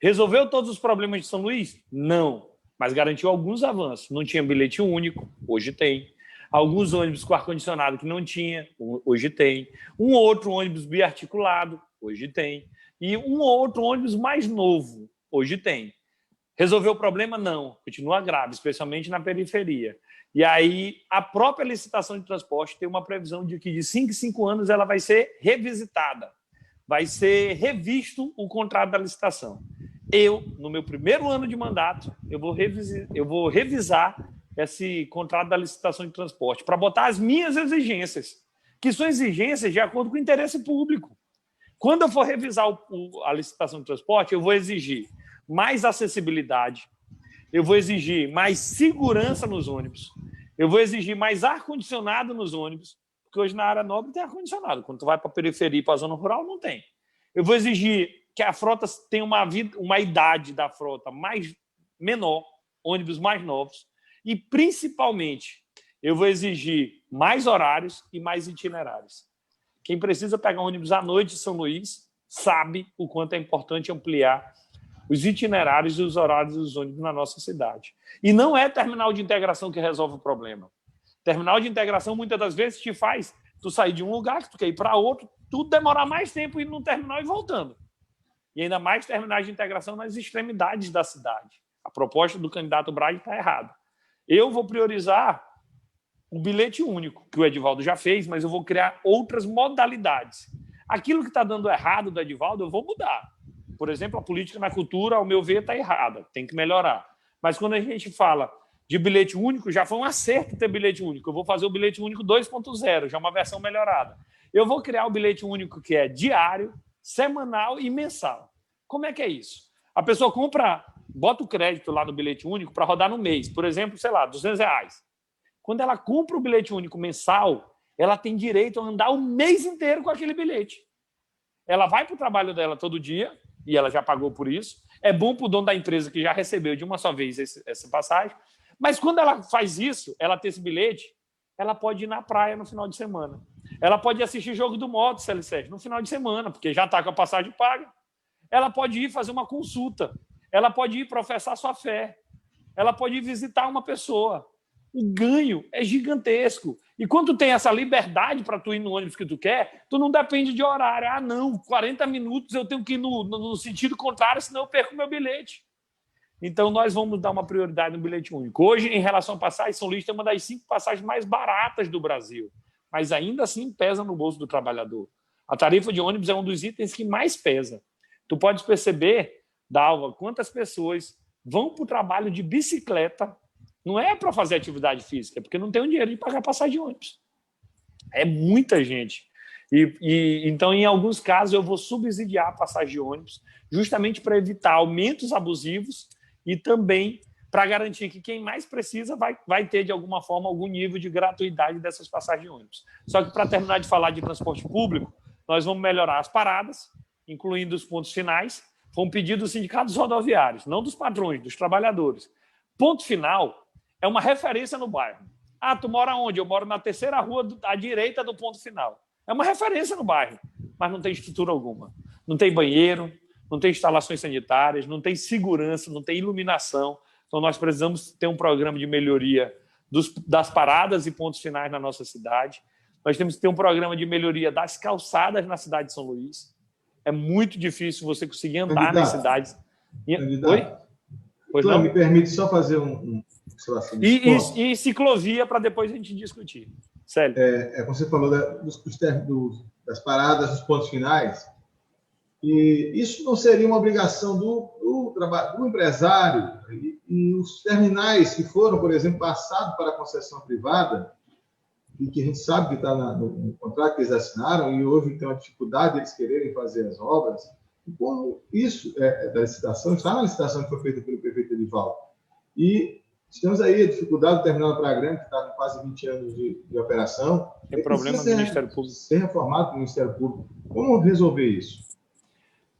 Resolveu todos os problemas de São Luís? Não, mas garantiu alguns avanços. Não tinha bilhete único, hoje tem. Alguns ônibus com ar-condicionado que não tinha, hoje tem. Um outro ônibus biarticulado, hoje tem. E um outro ônibus mais novo, hoje tem. Resolveu o problema? Não. Continua grave, especialmente na periferia. E aí, a própria licitação de transporte tem uma previsão de que de 5 em 5 anos ela vai ser revisitada. Vai ser revisto o contrato da licitação. No meu primeiro ano de mandato, eu vou revisar esse contrato da licitação de transporte para botar as minhas exigências, que são exigências de acordo com o interesse público. Quando eu for revisar a licitação de transporte, eu vou exigir mais acessibilidade, eu vou exigir mais segurança nos ônibus, eu vou exigir mais ar-condicionado nos ônibus, porque hoje na área nobre tem ar-condicionado, quando tu vai para a periferia e para a zona rural, não tem. Eu vou exigir que a frota tenha uma idade da frota menor, ônibus mais novos, e, principalmente, eu vou exigir mais horários e mais itinerários. Quem precisa pegar ônibus à noite em São Luís sabe o quanto é importante ampliar os itinerários e os horários dos ônibus na nossa cidade. E não é terminal de integração que resolve o problema. Terminal de integração, muitas das vezes, te faz tu sair de um lugar que tu quer ir para outro, tudo demorar mais tempo indo no terminal e voltando. E ainda mais terminais de integração nas extremidades da cidade. A proposta do candidato Braga está errada. Eu vou priorizar o bilhete único, que o Edivaldo já fez, mas eu vou criar outras modalidades. Aquilo que está dando errado do Edivaldo, eu vou mudar. Por exemplo, a política na cultura, ao meu ver, está errada, tem que melhorar. Mas quando a gente fala de bilhete único, já foi um acerto ter bilhete único. Eu vou fazer o bilhete único 2.0, já é uma versão melhorada. Eu vou criar o bilhete único que é diário, semanal e mensal. Como é que é isso? A pessoa bota o crédito lá no bilhete único para rodar no mês. Por exemplo, sei lá, R$200. Quando ela compra o bilhete único mensal, ela tem direito a andar o mês inteiro com aquele bilhete. Ela vai para o trabalho dela todo dia, e ela já pagou por isso. É bom para o dono da empresa que já recebeu de uma só vez essa passagem. Mas quando ela faz isso, ela tem esse bilhete, ela pode ir na praia no final de semana. Ela pode assistir jogo do Moto, CL7, no final de semana, porque já está com a passagem paga. Ela pode ir fazer uma consulta. Ela pode ir professar sua fé. Ela pode ir visitar uma pessoa. O ganho é gigantesco. E quando tu tem essa liberdade para tu ir no ônibus que tu quer, tu não depende de horário. Ah, não, 40 minutos eu tenho que ir no sentido contrário, senão eu perco meu bilhete. Então, nós vamos dar uma prioridade no bilhete único. Hoje, em relação a passagens, São Luís tem uma das 5 passagens mais baratas do Brasil, mas ainda assim pesa no bolso do trabalhador. A tarifa de ônibus é um dos itens que mais pesa. Tu podes perceber, Dalva, quantas pessoas vão para o trabalho de bicicleta. Não é para fazer atividade física, é porque não tem o dinheiro de pagar passagem de ônibus. É muita gente. Então, em alguns casos, eu vou subsidiar a passagem de ônibus, justamente para evitar aumentos abusivos e também para garantir que quem mais precisa vai ter, de alguma forma, algum nível de gratuidade dessas passagens de ônibus. Só que, para terminar de falar de transporte público, nós vamos melhorar as paradas, incluindo os pontos finais. Foi um pedido dos sindicatos rodoviários, não dos patrões, dos trabalhadores. Ponto final é uma referência no bairro. Ah, tu mora onde? Eu moro na terceira rua à direita do ponto final. É uma referência no bairro, mas não tem estrutura alguma. Não tem banheiro, não tem instalações sanitárias, não tem segurança, não tem iluminação. Então, nós precisamos ter um programa de melhoria das paradas e pontos finais na nossa cidade. Nós temos que ter um programa de melhoria das calçadas na cidade de São Luís. É muito difícil você conseguir andar nas cidades. Oi? Pois não? Me permite só fazer E ciclovia para depois a gente discutir. Célio. Como você falou das paradas, dos pontos finais, e isso não seria uma obrigação do empresário e os terminais que foram, por exemplo, passados para a concessão privada, e que a gente sabe que está no contrato que eles assinaram, e hoje tem uma dificuldade de eles quererem fazer as obras, e como isso da licitação, está na licitação que foi feita pelo prefeito Edivaldo. E temos aí a dificuldade do terminal Praia Grande, que está com quase 20 anos de operação. Tem problema do Ministério Público. Ser reformado pelo Ministério Público. Como resolver isso?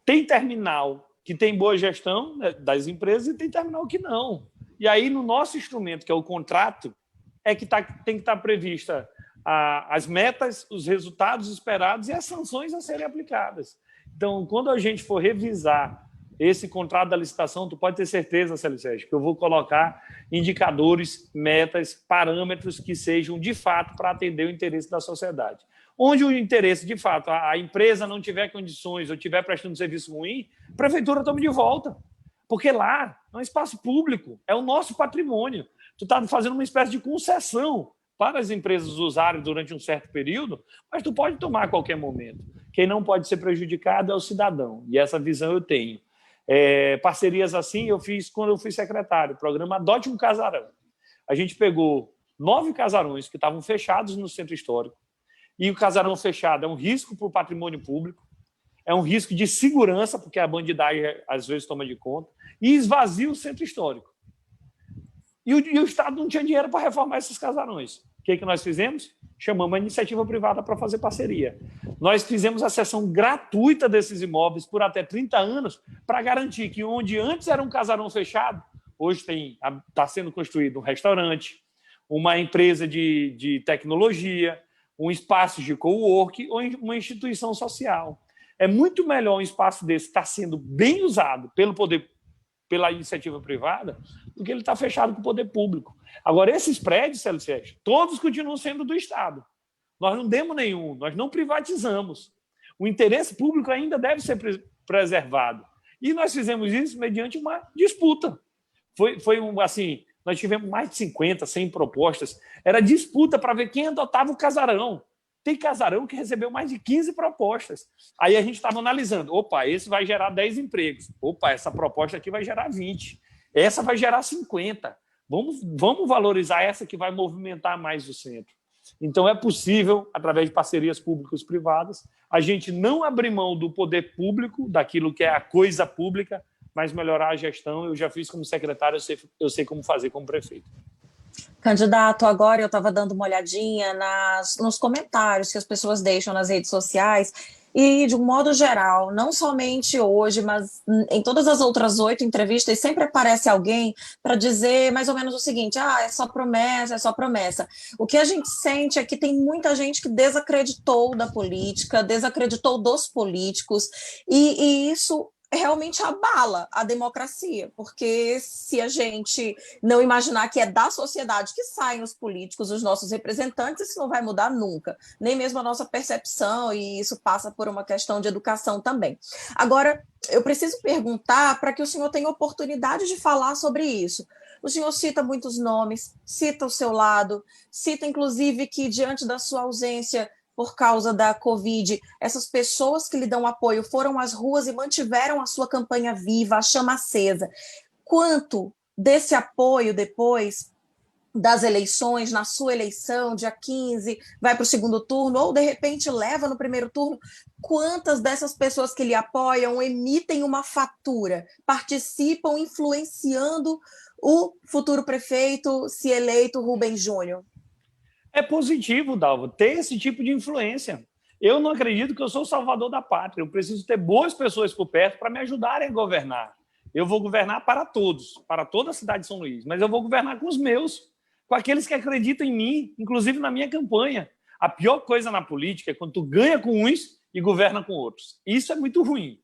Tem terminal que tem boa gestão, né, das empresas, e tem terminal que não. E aí, no nosso instrumento, que é o contrato, é que tem que estar prevista as metas, os resultados esperados e as sanções a serem aplicadas. Então, quando a gente for revisar esse contrato da licitação, tu pode ter certeza, Célio Sérgio, que eu vou colocar indicadores, metas, parâmetros que sejam, de fato, para atender o interesse da sociedade. Onde o interesse, de fato, a empresa não tiver condições ou estiver prestando serviço ruim, a prefeitura toma de volta. Porque lá é um espaço público, é o nosso patrimônio. Tu está fazendo uma espécie de concessão para as empresas usarem durante um certo período, mas tu pode tomar a qualquer momento. Quem não pode ser prejudicado é o cidadão, e essa visão eu tenho. Parcerias assim eu fiz quando eu fui secretário, o programa Adote um Casarão. A gente pegou 9 casarões que estavam fechados no centro histórico, e o casarão fechado é um risco para o patrimônio público, é um risco de segurança, porque a bandidagem às vezes toma de conta, e esvazia o centro histórico. E o Estado não tinha dinheiro para reformar esses casarões. O que nós fizemos? Chamamos a iniciativa privada para fazer parceria. Nós fizemos a cessão gratuita desses imóveis por até 30 anos para garantir que onde antes era um casarão fechado, hoje está sendo construído um restaurante, uma empresa de tecnologia, um espaço de cowork ou uma instituição social. É muito melhor um espaço desse estar sendo bem usado pela iniciativa privada do que ele está fechado com o poder público. Agora, esses prédios, Célio Sérgio, todos continuam sendo do Estado. Nós não demos nenhum, nós não privatizamos. O interesse público ainda deve ser preservado. E nós fizemos isso mediante uma disputa. Assim, nós tivemos mais de 50, 100 propostas. Era disputa para ver quem adotava o casarão. Tem casarão que recebeu mais de 15 propostas. Aí a gente estava analisando. Opa, esse vai gerar 10 empregos. Opa, essa proposta aqui vai gerar 20. Essa vai gerar 50. Vamos valorizar essa que vai movimentar mais o centro. Então, é possível, através de parcerias públicas privadas, a gente não abrir mão do poder público, daquilo que é a coisa pública, mas melhorar a gestão. Eu já fiz como secretário, eu sei como fazer como prefeito. Candidato, agora eu estava dando uma olhadinha nos comentários que as pessoas deixam nas redes sociais e, de um modo geral, não somente hoje, mas em todas as outras 8 entrevistas, sempre aparece alguém para dizer mais ou menos o seguinte: é só promessa, é só promessa. O que a gente sente é que tem muita gente que desacreditou da política, desacreditou dos políticos, e isso realmente abala a democracia, porque se a gente não imaginar que é da sociedade que saem os políticos, os nossos representantes, isso não vai mudar nunca, nem mesmo a nossa percepção, e isso passa por uma questão de educação também. Agora, eu preciso perguntar para que o senhor tenha oportunidade de falar sobre isso. O senhor cita muitos nomes, cita o seu lado, cita inclusive que diante da sua ausência por causa da Covid, essas pessoas que lhe dão apoio foram às ruas e mantiveram a sua campanha viva, a chama acesa. Quanto desse apoio depois das eleições, na sua eleição, dia 15, vai para o segundo turno, ou de repente leva no primeiro turno, quantas dessas pessoas que lhe apoiam emitem uma fatura, participam influenciando o futuro prefeito, se eleito, Rubem Júnior? É positivo, Dalva, ter esse tipo de influência. Eu não acredito que eu sou o salvador da pátria. Eu preciso ter boas pessoas por perto para me ajudarem a governar. Eu vou governar para todos, para toda a cidade de São Luís, mas eu vou governar com os meus, com aqueles que acreditam em mim, inclusive na minha campanha. A pior coisa na política é quando tu ganha com uns e governa com outros. Isso é muito ruim.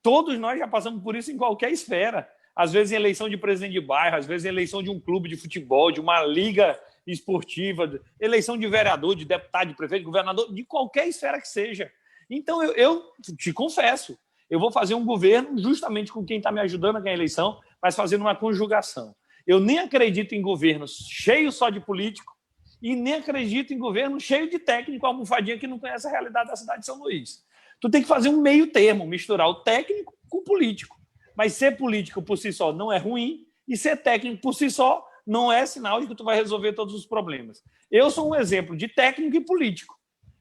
Todos nós já passamos por isso em qualquer esfera. Às vezes em eleição de presidente de bairro, às vezes em eleição de um clube de futebol, de uma liga esportiva, eleição de vereador, de deputado, de prefeito, de governador, de qualquer esfera que seja. Então, eu te confesso, eu vou fazer um governo justamente com quem está me ajudando a ganhar a eleição, mas fazendo uma conjugação. Eu nem acredito em governos cheios só de político e nem acredito em governo cheio de técnico, almofadinha que não conhece a realidade da cidade de São Luís. Tu tem que fazer um meio termo, misturar o técnico com o político. Mas ser político por si só não é ruim e ser técnico por si só não é sinal de que tu vai resolver todos os problemas. Eu sou um exemplo de técnico e político.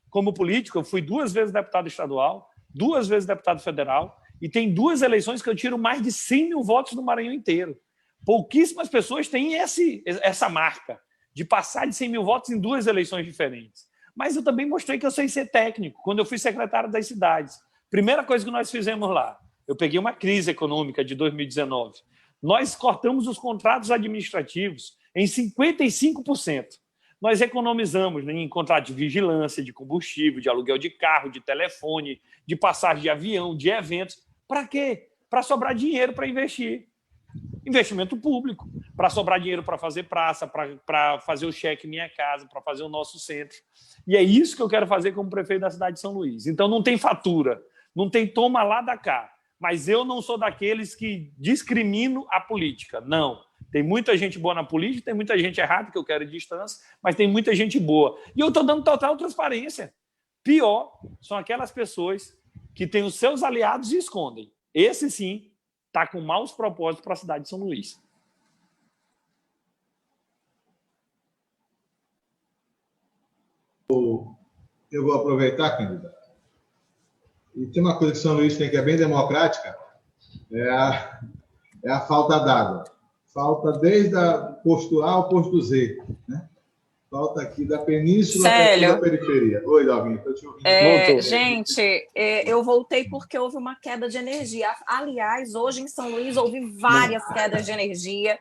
Como político, eu fui 2 vezes deputado estadual, 2 vezes deputado federal, e tem 2 eleições que eu tiro mais de 100 mil votos no Maranhão inteiro. Pouquíssimas pessoas têm essa marca de passar de 100 mil votos em 2 eleições diferentes. Mas eu também mostrei que eu sei ser técnico. Quando eu fui secretário das cidades, primeira coisa que nós fizemos lá, eu peguei uma crise econômica de 2019. Nós cortamos os contratos administrativos em 55%. Nós economizamos em contrato de vigilância, de combustível, de aluguel de carro, de telefone, de passagem de avião, de eventos. Para quê? Para sobrar dinheiro para investir. Investimento público, para sobrar dinheiro para fazer praça, para fazer o cheque Minha Casa, para fazer o nosso centro. E é isso que eu quero fazer como prefeito da cidade de São Luís. Então não tem fatura, não tem toma lá da cá. Mas eu não sou daqueles que discrimino a política. Não. Tem muita gente boa na política, tem muita gente errada, que eu quero distância, mas tem muita gente boa. E eu estou dando total transparência. Pior são aquelas pessoas que têm os seus aliados e escondem. Esse, sim, está com maus propósitos para a cidade de São Luís. Eu vou aproveitar, candidato. E tem uma coisa que São Luís tem que é bem democrática, é a falta d'água. Falta desde o posto A ao posto Z, né? Falta aqui da península até da periferia. Oi, Dalvinha, estou te ouvindo. Gente, eu voltei porque houve uma queda de energia. Aliás, hoje em São Luís houve várias quedas de energia.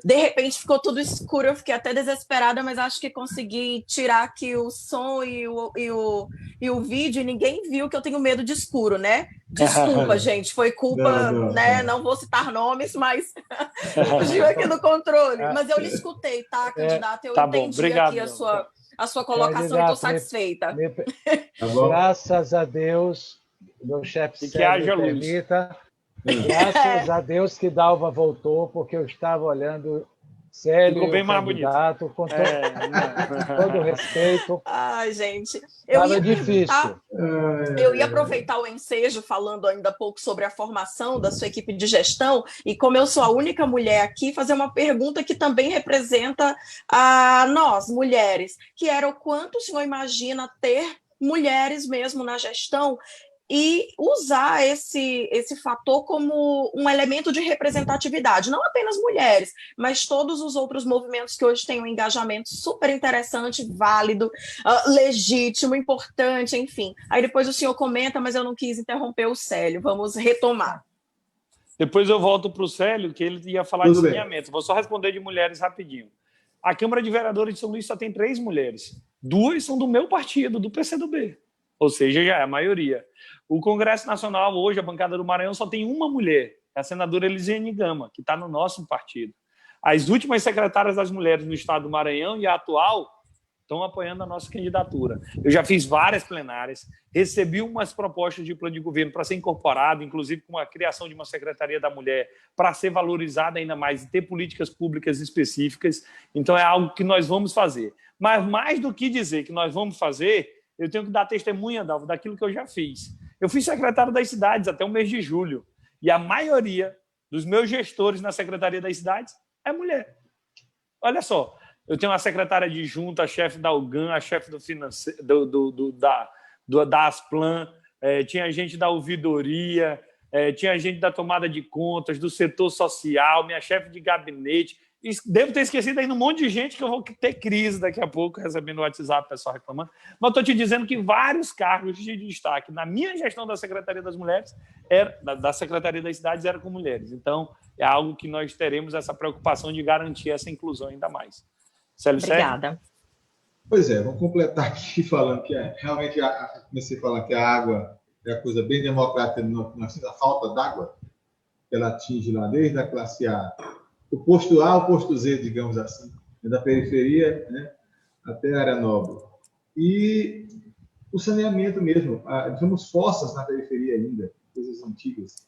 De repente ficou tudo escuro, eu fiquei até desesperada, mas acho que consegui tirar aqui o som e o vídeo e ninguém viu que eu tenho medo de escuro, né? Desculpa, gente, foi culpa, não vou citar nomes, mas fugiu aqui do controle. Mas eu lhe escutei, tá, candidato? Eu entendi obrigado, aqui a sua colocação e estou satisfeita. Graças a Deus, meu chefe Sérgio permita, graças a Deus que Dalva voltou, porque eu estava olhando Célio, ficou bem mais candidato, com todo respeito. Ai, gente. Estava difícil. Eu ia aproveitar o ensejo, falando ainda pouco sobre a formação da sua equipe de gestão, e como eu sou a única mulher aqui, fazer uma pergunta que também representa a nós, mulheres, que era o quanto o senhor imagina ter mulheres mesmo na gestão e usar esse fator como um elemento de representatividade, não apenas mulheres, mas todos os outros movimentos que hoje têm um engajamento super interessante, válido, legítimo, importante, enfim. Aí depois o senhor comenta, mas eu não quis interromper o Célio, vamos retomar. Depois eu volto para o Célio, que ele ia falar de saneamento. Vou só responder de mulheres rapidinho. A Câmara de Vereadores de São Luís só tem 3 mulheres. 2 são do meu partido, do PCdoB. Ou seja, já é a maioria. O Congresso Nacional, hoje, a bancada do Maranhão, só tem uma mulher, a senadora Elisiane Gama, que está no nosso partido. As últimas secretárias das mulheres no estado do Maranhão e a atual estão apoiando a nossa candidatura. Eu já fiz várias plenárias, recebi umas propostas de plano de governo para ser incorporado, inclusive com a criação de uma Secretaria da Mulher, para ser valorizada ainda mais e ter políticas públicas específicas. Então, é algo que nós vamos fazer. Mas, mais do que dizer que nós vamos fazer, eu tenho que dar testemunha, Dalva, daquilo que eu já fiz. Eu fui secretário das cidades até o mês de julho, e a maioria dos meus gestores na Secretaria das Cidades é mulher. Olha só, eu tenho uma secretária adjunta, a chefe da UGAN, a chefe da Asplan, tinha gente da ouvidoria, tinha gente da tomada de contas, do setor social, minha chefe de gabinete. Devo ter esquecido ainda um monte de gente que eu vou ter crise daqui a pouco, recebendo o WhatsApp, o pessoal reclamando. Mas estou te dizendo que vários cargos de destaque na minha gestão da Secretaria das Mulheres, da Secretaria das Cidades, eram com mulheres. Então, é algo que nós teremos essa preocupação de garantir essa inclusão ainda mais. Célio, obrigada. Sérgio? Pois é, vamos completar aqui falando que realmente comecei a falar que a água é a coisa bem democrática, a falta d'água, que ela atinge lá desde a classe A, o posto A ao posto Z, digamos assim, da periferia, né, até a área nobre. E o saneamento mesmo, temos fossas na periferia ainda, coisas antigas,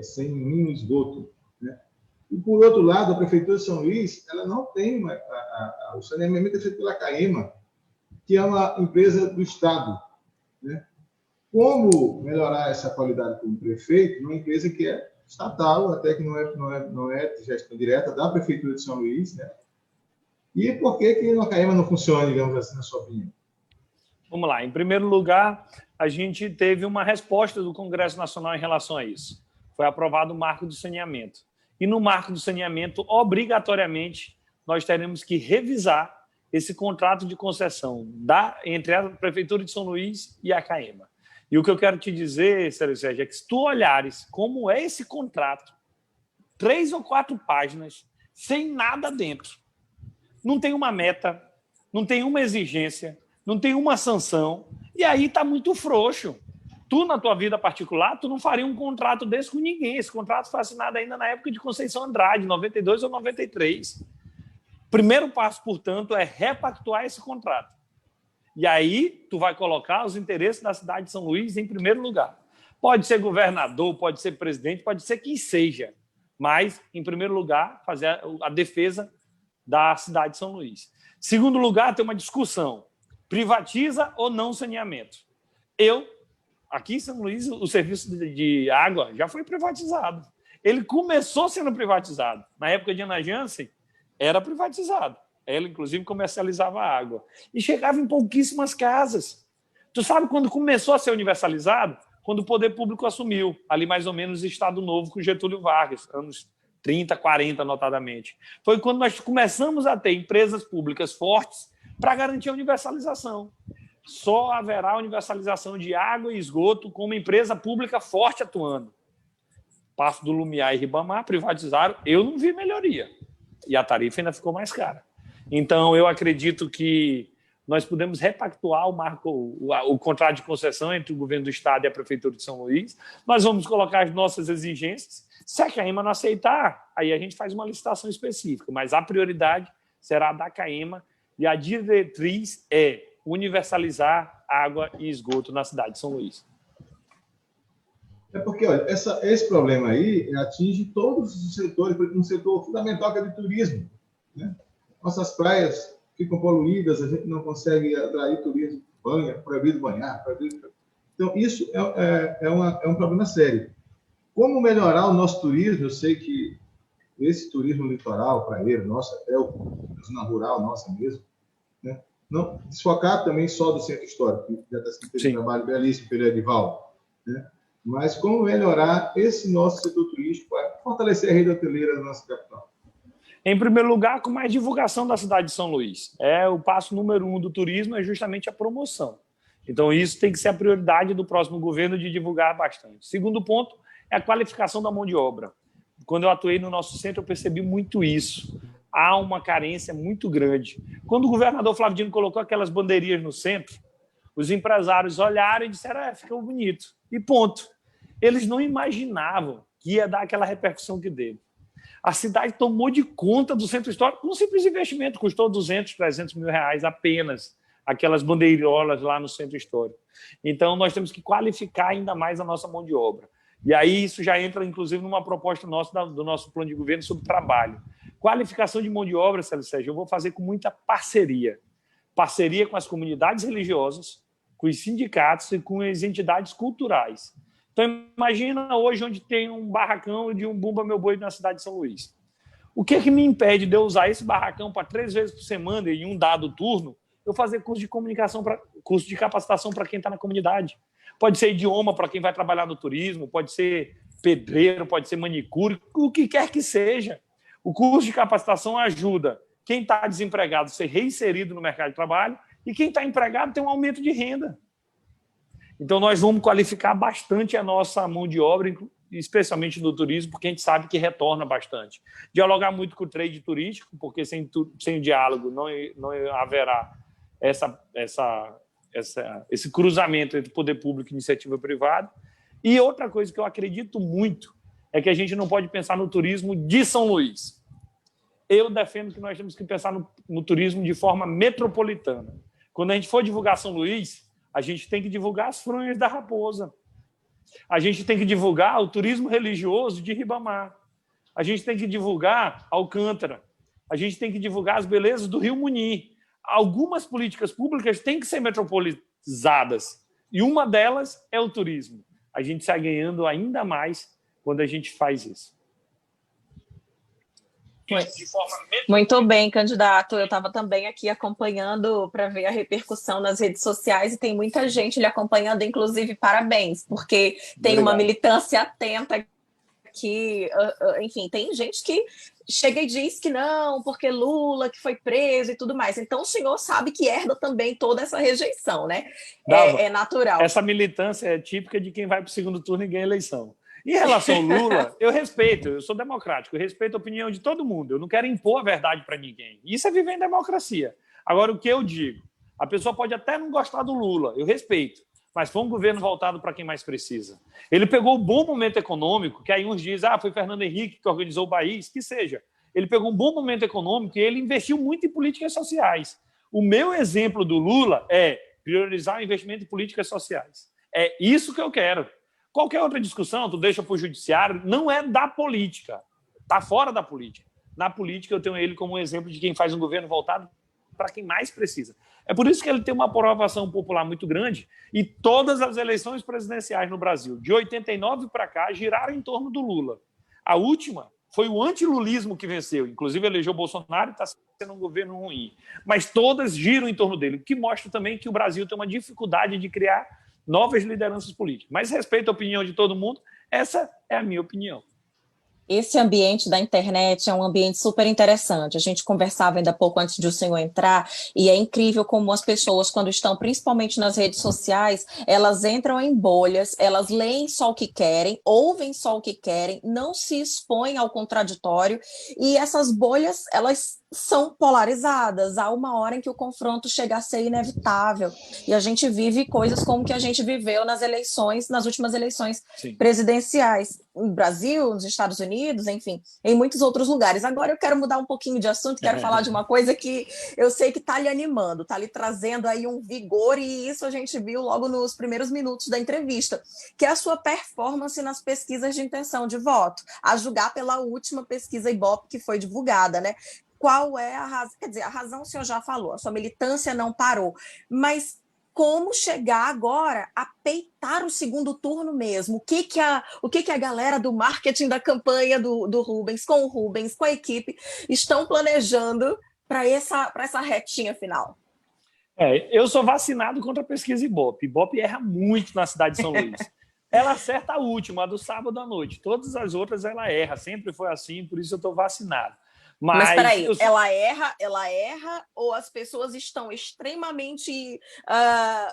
sem mínimo esgoto, né? E, por outro lado, a Prefeitura de São Luís, ela não tem o saneamento é feito pela CAEMA, que é uma empresa do Estado, né? Como melhorar essa qualidade como prefeito numa empresa que é estatal, até que não é gestão direta da Prefeitura de São Luís, né? E por que a CAEMA não funciona, digamos assim, na sua opinião? Vamos lá. Em primeiro lugar, a gente teve uma resposta do Congresso Nacional em relação a isso. Foi aprovado o marco do saneamento. E no marco do saneamento, obrigatoriamente, nós teremos que revisar esse contrato de concessão entre a Prefeitura de São Luís e a CAEMA. E o que eu quero te dizer, Sérgio, é que se tu olhares como é esse contrato, 3 ou 4 páginas, sem nada dentro, não tem uma meta, não tem uma exigência, não tem uma sanção, e aí está muito frouxo. Tu, na tua vida particular, tu não faria um contrato desse com ninguém. Esse contrato foi assinado ainda na época de Conceição Andrade, 92 ou 93. Primeiro passo, portanto, é repactuar esse contrato. E aí tu vai colocar os interesses da cidade de São Luís em primeiro lugar. Pode ser governador, pode ser presidente, pode ser quem seja, mas, em primeiro lugar, fazer a defesa da cidade de São Luís. Segundo lugar, tem uma discussão. Privatiza ou não saneamento? Aqui em São Luís, o serviço de água já foi privatizado. Ele começou sendo privatizado. Na época de Ana Jansen, era privatizado. Ela, inclusive, comercializava a água. E chegava em pouquíssimas casas. Tu sabe quando começou a ser universalizado? Quando o poder público assumiu, ali mais ou menos Estado Novo com Getúlio Vargas, anos 30, 40, notadamente. Foi quando nós começamos a ter empresas públicas fortes para garantir a universalização. Só haverá universalização de água e esgoto com uma empresa pública forte atuando. Passo do Lumiar e Ribamar privatizaram, eu não vi melhoria. E a tarifa ainda ficou mais cara. Então, eu acredito que nós podemos repactuar o contrato de concessão entre o governo do Estado e a Prefeitura de São Luís. Nós vamos colocar as nossas exigências. Se a CAEMA não aceitar, aí a gente faz uma licitação específica, mas a prioridade será a da CAEMA e a diretriz é universalizar água e esgoto na cidade de São Luís. É porque, olha, esse problema aí atinge todos os setores, porque um setor fundamental que é de turismo, né? Nossas praias ficam poluídas, a gente não consegue atrair turismo, proibido banhar. Então, isso é um problema sério. Como melhorar o nosso turismo? Eu sei que esse turismo litoral, praieiro, nosso, até a zona rural nossa mesmo, né? Não desfocar também só do centro histórico, que já está sendo um trabalho belíssimo pelo Edivaldo, né? Mas como melhorar esse nosso setor turístico para fortalecer a rede hoteleira da nossa capital? Em primeiro lugar, com mais divulgação da cidade de São Luís. O passo número 1 do turismo é justamente a promoção. Então, isso tem que ser a prioridade do próximo governo de divulgar bastante. Segundo ponto é a qualificação da mão de obra. Quando eu atuei no nosso centro, eu percebi muito isso. Há uma carência muito grande. Quando o governador Flávio Dino colocou aquelas bandeirinhas no centro, os empresários olharam e disseram, ficou bonito. E ponto. Eles não imaginavam que ia dar aquela repercussão que deu. A cidade tomou de conta do centro histórico com um simples investimento, custou 200, 300 mil reais apenas, aquelas bandeirolas lá no centro histórico. Então, nós temos que qualificar ainda mais a nossa mão de obra. E aí isso já entra, inclusive, numa proposta nossa, do nosso plano de governo sobre trabalho. Qualificação de mão de obra, Sérgio, eu vou fazer com muita parceria. Parceria com as comunidades religiosas, com os sindicatos e com as entidades culturais. Então, imagina hoje onde tem um barracão de um Bumba Meu Boi na cidade de São Luís. O que é que me impede de eu usar esse barracão para 3 vezes por semana em um dado turno, eu fazer curso de comunicação, curso de capacitação para quem está na comunidade? Pode ser idioma para quem vai trabalhar no turismo, pode ser pedreiro, pode ser manicure, o que quer que seja. O curso de capacitação ajuda quem está desempregado a ser reinserido no mercado de trabalho e quem está empregado tem um aumento de renda. Então, nós vamos qualificar bastante a nossa mão de obra, especialmente do turismo, porque a gente sabe que retorna bastante. Dialogar muito com o trade turístico, porque sem o diálogo não haverá esse cruzamento entre poder público e iniciativa privada. E outra coisa que eu acredito muito é que a gente não pode pensar no turismo de São Luís. Eu defendo que nós temos que pensar no turismo de forma metropolitana. Quando a gente for divulgar São Luís, a gente tem que divulgar as fronhas da Raposa. A gente tem que divulgar o turismo religioso de Ribamar. a gente tem que divulgar Alcântara, a gente tem que divulgar as belezas do Rio Muni. Algumas políticas públicas têm que ser metropolizadas, e uma delas é o turismo. A gente sai ganhando ainda mais quando a gente faz isso. Muito bem, candidato. Eu estava também aqui acompanhando para ver a repercussão nas redes sociais e tem muita gente lhe acompanhando, inclusive parabéns, porque tem uma militância atenta que, enfim, tem gente que chega e diz que não, porque Lula que foi preso e tudo mais. Então o senhor sabe que herda também toda essa rejeição, né? É natural. Essa militância é típica de quem vai para o segundo turno e ganha eleição. Em relação ao Lula, eu respeito, eu sou democrático, eu respeito a opinião de todo mundo, eu não quero impor a verdade para ninguém. Isso é viver em democracia. Agora, o que eu digo? A pessoa pode até não gostar do Lula, eu respeito, mas foi um governo voltado para quem mais precisa. Ele pegou o bom momento econômico, que aí uns dizem, foi Fernando Henrique que organizou o país, que seja. Ele pegou um bom momento econômico e ele investiu muito em políticas sociais. O meu exemplo do Lula é priorizar o investimento em políticas sociais. É isso que eu quero. Qualquer outra discussão, tu deixa para o judiciário, não é da política. Está fora da política. Na política, eu tenho ele como um exemplo de quem faz um governo voltado para quem mais precisa. É por isso que ele tem uma aprovação popular muito grande e todas as eleições presidenciais no Brasil, de 89 para cá, giraram em torno do Lula. A última foi o antilulismo que venceu. Inclusive, elegeu Bolsonaro e está sendo um governo ruim. Mas todas giram em torno dele, o que mostra também que o Brasil tem uma dificuldade de criar novas lideranças políticas. Mas respeito a opinião de todo mundo, essa é a minha opinião. Esse ambiente da internet é um ambiente super interessante. A gente conversava ainda pouco antes de o senhor entrar, e é incrível como as pessoas, quando estão principalmente nas redes sociais, elas entram em bolhas, elas leem só o que querem, ouvem só o que querem, não se expõem ao contraditório, e essas bolhas, elas são polarizadas. Há uma hora em que o confronto chega a ser inevitável, e a gente vive coisas como que a gente viveu nas eleições, nas últimas eleições presidenciais, no Brasil, nos Estados Unidos, enfim, em muitos outros lugares. Agora eu quero mudar um pouquinho de assunto, quero falar de uma coisa que eu sei que está lhe animando, está lhe trazendo aí um vigor, e isso a gente viu logo nos primeiros minutos da entrevista, que é a sua performance nas pesquisas de intenção de voto, a julgar pela última pesquisa Ibope que foi divulgada, né? Qual é a razão? Quer dizer, a razão o senhor já falou, a sua militância não parou, mas como chegar agora a peitar o segundo turno mesmo? O que a galera do marketing da campanha do Rubens, com o Rubens, com a equipe, estão planejando para essa retinha final? Eu sou vacinado contra a pesquisa Ibope. Ibope erra muito na cidade de São Luís. Ela acerta a última, a do sábado à noite. Todas as outras ela erra. Sempre foi assim, por isso eu estou vacinado. Mas peraí, ela erra ou as pessoas estão extremamente...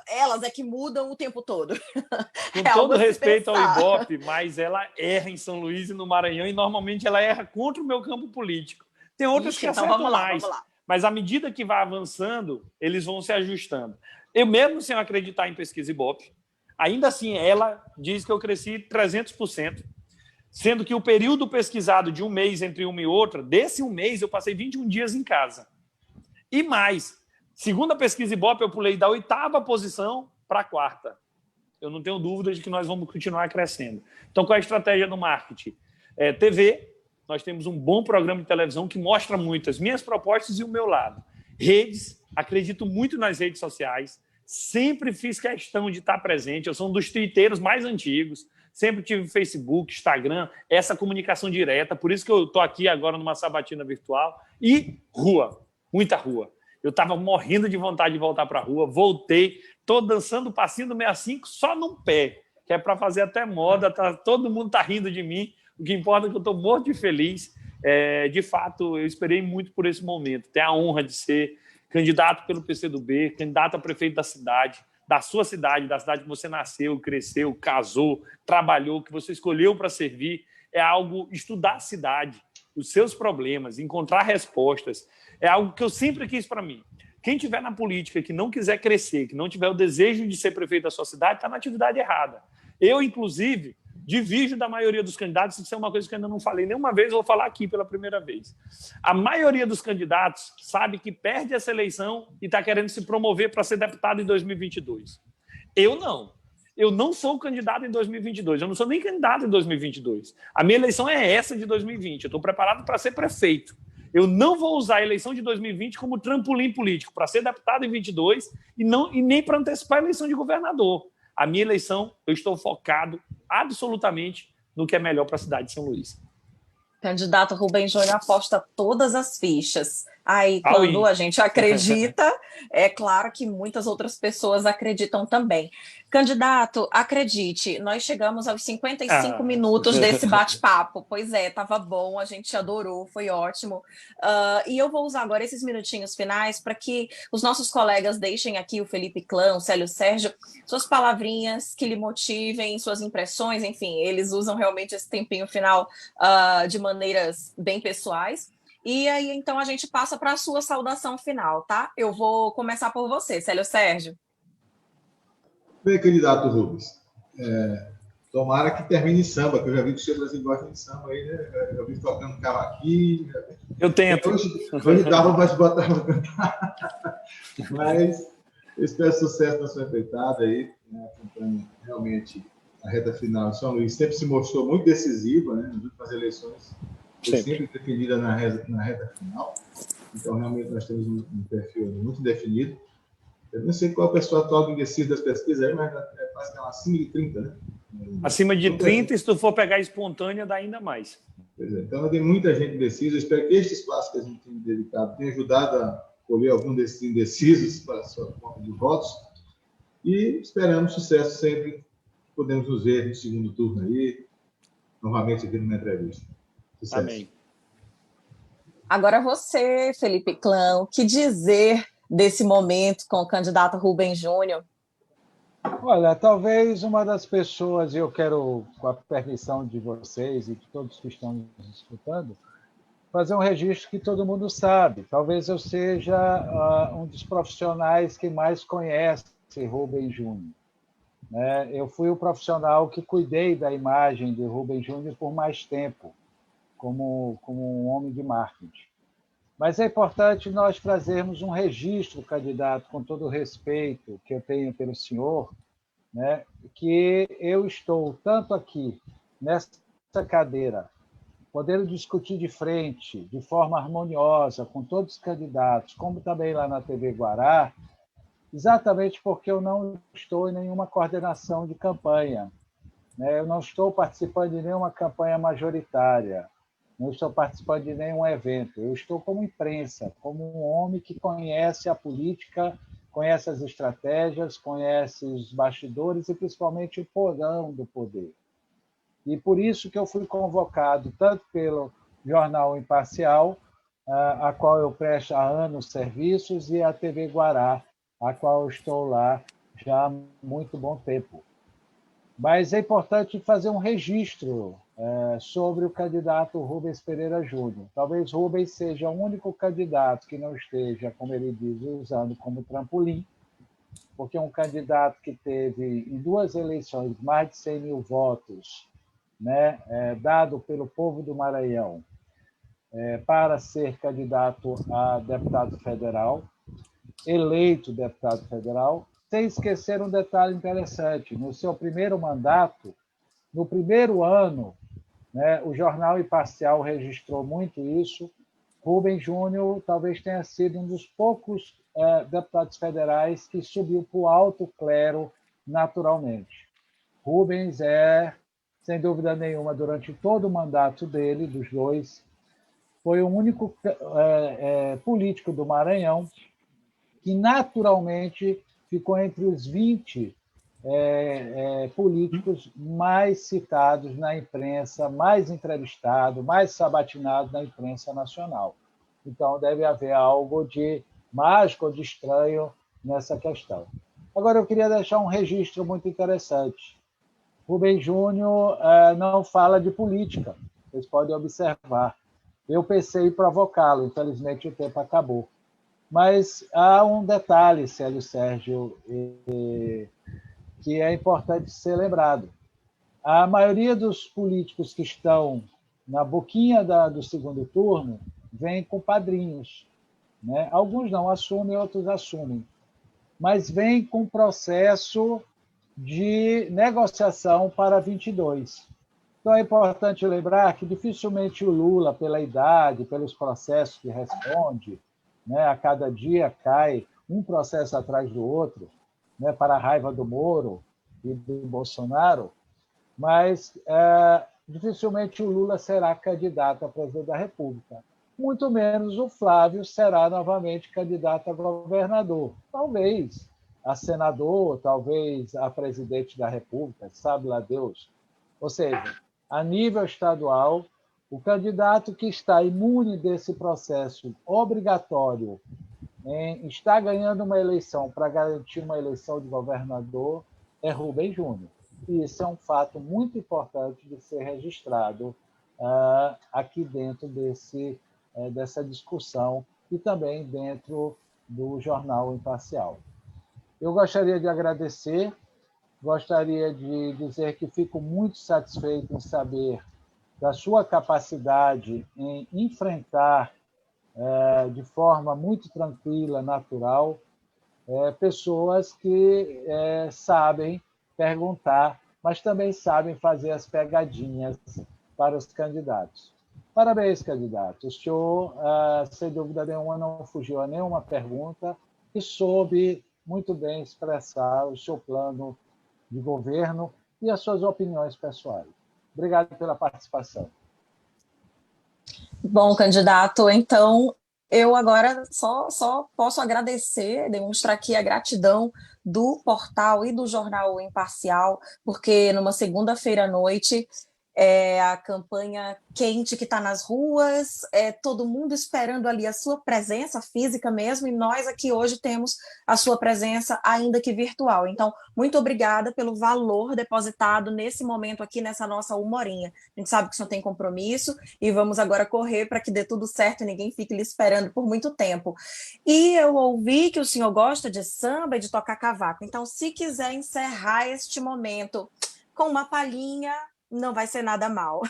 elas é que mudam o tempo todo? Com todo respeito ao Ibope, mas ela erra em São Luís e no Maranhão, e normalmente ela erra contra o meu campo político. Tem outras que acertam mais. Vamos lá. Mas à medida que vai avançando, eles vão se ajustando. Eu mesmo, sem acreditar em pesquisa Ibope, ainda assim ela diz que eu cresci 300%. Sendo que o período pesquisado de um mês entre uma e outra, desse um mês eu passei 21 dias em casa. E mais, segundo a pesquisa Ibope, eu pulei da 8ª posição para a 4ª. Eu não tenho dúvida de que nós vamos continuar crescendo. Então, qual é a estratégia do marketing? TV, nós temos um bom programa de televisão que mostra muito as minhas propostas e o meu lado. Redes, acredito muito nas redes sociais, sempre fiz questão de estar presente, eu sou um dos twitteiros mais antigos, sempre tive Facebook, Instagram, essa comunicação direta, por isso que eu estou aqui agora numa sabatina virtual. E rua, muita rua. Eu estava morrendo de vontade de voltar para a rua, voltei, estou dançando o passinho do 65 só num pé, que é para fazer até moda, todo mundo está rindo de mim, o que importa é que eu estou morto de feliz. De fato, eu esperei muito por esse momento, ter a honra de ser candidato pelo PCdoB, candidato a prefeito da sua cidade, da cidade que você nasceu, cresceu, casou, trabalhou, que você escolheu para servir. É algo, estudar a cidade, os seus problemas, encontrar respostas. É algo que eu sempre quis para mim. Quem estiver na política, que não quiser crescer, que não tiver o desejo de ser prefeito da sua cidade, está na atividade errada. Eu, inclusive, divirjo da maioria dos candidatos, isso é uma coisa que eu ainda não falei nenhuma vez, eu vou falar aqui pela primeira vez. A maioria dos candidatos sabe que perde essa eleição e está querendo se promover para ser deputado em 2022. Eu não. Eu não sou candidato em 2022, eu não sou nem candidato em 2022. A minha eleição é essa de 2020, eu estou preparado para ser prefeito. Eu não vou usar a eleição de 2020 como trampolim político para ser deputado em 22 e nem para antecipar a eleição de governador. A minha eleição, eu estou focado absolutamente no que é melhor para a cidade de São Luís. Candidato Rubem Júnior aposta todas as fichas. Aí, quando a gente acredita, é claro que muitas outras pessoas acreditam também. Candidato, acredite, nós chegamos aos 55 minutos desse bate-papo. Pois é, estava bom, a gente adorou, foi ótimo. E eu vou usar agora esses minutinhos finais para que os nossos colegas deixem aqui, o Felipe Clã, o Célio Sérgio, suas palavrinhas que lhe motivem, suas impressões, enfim, eles usam realmente esse tempinho final de maneiras bem pessoais. E aí, então, a gente passa para a sua saudação final, tá? Eu vou começar por você, Célio Sérgio. Bem, candidato Rubens, tomara que termine em samba, que eu já vi que o senhor Brasil gosta de samba aí, né? Eu vi tocando cavaquinho. Eu tento. Hoje dava para te botar para cantar. Mas eu espero sucesso na sua empreitada aí, né? Acompanho realmente a reta final de São Luís. Sempre se mostrou muito decisiva, né? Nas últimas eleições. Foi sempre definida na reta final. Então, realmente, nós temos um perfil muito definido. Eu não sei qual é o percentual indeciso das pesquisas aí, mas parece que é acima de 30, né? Acima de 30, e se tu for pegar espontânea, dá ainda mais. Pois é. Então, tem muita gente indecisa. Eu espero que este espaço que a gente tem dedicado tenha ajudado a colher algum desses indecisos para a sua conta de votos. E esperamos sucesso sempre. Podemos nos ver no segundo turno aí, novamente aqui numa entrevista. Sucesso. Amém. Agora você, Felipe Clã, o que dizer desse momento com o candidato Rubem Júnior? Olha, talvez uma das pessoas, e eu quero, com a permissão de vocês e de todos que estão nos escutando, fazer um registro que todo mundo sabe. Talvez eu seja um dos profissionais que mais conhece Rubem Júnior. Eu fui o profissional que cuidei da imagem de Rubem Júnior por mais tempo, como um homem de marketing. Mas é importante nós trazermos um registro, candidato, com todo o respeito que eu tenho pelo senhor, né, que eu estou tanto aqui, nessa cadeira, podendo discutir de frente, de forma harmoniosa, com todos os candidatos, como também lá na TV Guará, exatamente porque eu não estou em nenhuma coordenação de campanha. Eu não estou participando de nenhuma campanha majoritária. Não estou participando de nenhum evento. Eu estou como imprensa, como um homem que conhece a política, conhece as estratégias, conhece os bastidores e, principalmente, o porão do poder. E por isso que eu fui convocado tanto pelo Jornal Imparcial, a qual eu presto há anos serviços, e a TV Guará, a qual eu estou lá já há muito bom tempo. Mas é importante fazer um registro sobre o candidato Rubens Pereira Júnior. Talvez Rubens seja o único candidato que não esteja, como ele diz, usando como trampolim, porque é um candidato que teve, em 2 eleições, mais de 100 mil votos, né, dado pelo povo do Maranhão para ser candidato a deputado federal, eleito deputado federal, sem esquecer um detalhe interessante. No seu primeiro mandato, no primeiro ano, né, o Jornal Imparcial registrou muito isso. Rubem Júnior talvez tenha sido um dos poucos deputados federais que subiu para o alto clero naturalmente. Rubens sem dúvida nenhuma, durante todo o mandato dele, dos dois, foi o único político do Maranhão que naturalmente ficou entre os 20 políticos mais citados na imprensa, mais entrevistado, mais sabatinado na imprensa nacional. Então, deve haver algo de mágico ou de estranho nessa questão. Agora, eu queria deixar um registro muito interessante. Rubem Júnior não fala de política, vocês podem observar. Eu pensei em provocá-lo, infelizmente o tempo acabou. Mas há um detalhe, Célio Sérgio, que é importante ser lembrado. A maioria dos políticos que estão na boquinha do segundo turno vem com padrinhos, né? Alguns não assumem, outros assumem. Mas vem com processo de negociação para 22. Então, é importante lembrar que dificilmente o Lula, pela idade, pelos processos que responde, né, a cada dia cai um processo atrás do outro, né, para a raiva do Moro e do Bolsonaro, mas dificilmente o Lula será candidato a presidente da República. Muito menos o Flávio será novamente candidato a governador. Talvez a senador, talvez a presidente da República, sabe lá Deus. Ou seja, a nível estadual, o candidato que está imune desse processo obrigatório está ganhando uma eleição para garantir uma eleição de governador é Rubem Júnior. E isso é um fato muito importante de ser registrado aqui dentro dessa discussão e também dentro do Jornal Imparcial. Eu gostaria de agradecer, gostaria de dizer que fico muito satisfeito em saber da sua capacidade em enfrentar de forma muito tranquila, natural, pessoas que sabem perguntar, mas também sabem fazer as pegadinhas para os candidatos. Parabéns, candidato. O senhor, sem dúvida nenhuma, não fugiu a nenhuma pergunta e soube muito bem expressar o seu plano de governo e as suas opiniões pessoais. Obrigado pela participação. Bom, candidato, então eu agora só posso agradecer, demonstrar aqui a gratidão do portal e do Jornal Imparcial, porque numa segunda-feira à noite a campanha quente que está nas ruas, todo mundo esperando ali a sua presença física mesmo, e nós aqui hoje temos a sua presença, ainda que virtual. Então, muito obrigada pelo valor depositado nesse momento aqui, nessa nossa 1 horinha. A gente sabe que o senhor tem compromisso e vamos agora correr para que dê tudo certo e ninguém fique lhe esperando por muito tempo. E eu ouvi que o senhor gosta de samba e de tocar cavaco, então se quiser encerrar este momento com uma palhinha, não vai ser nada mal.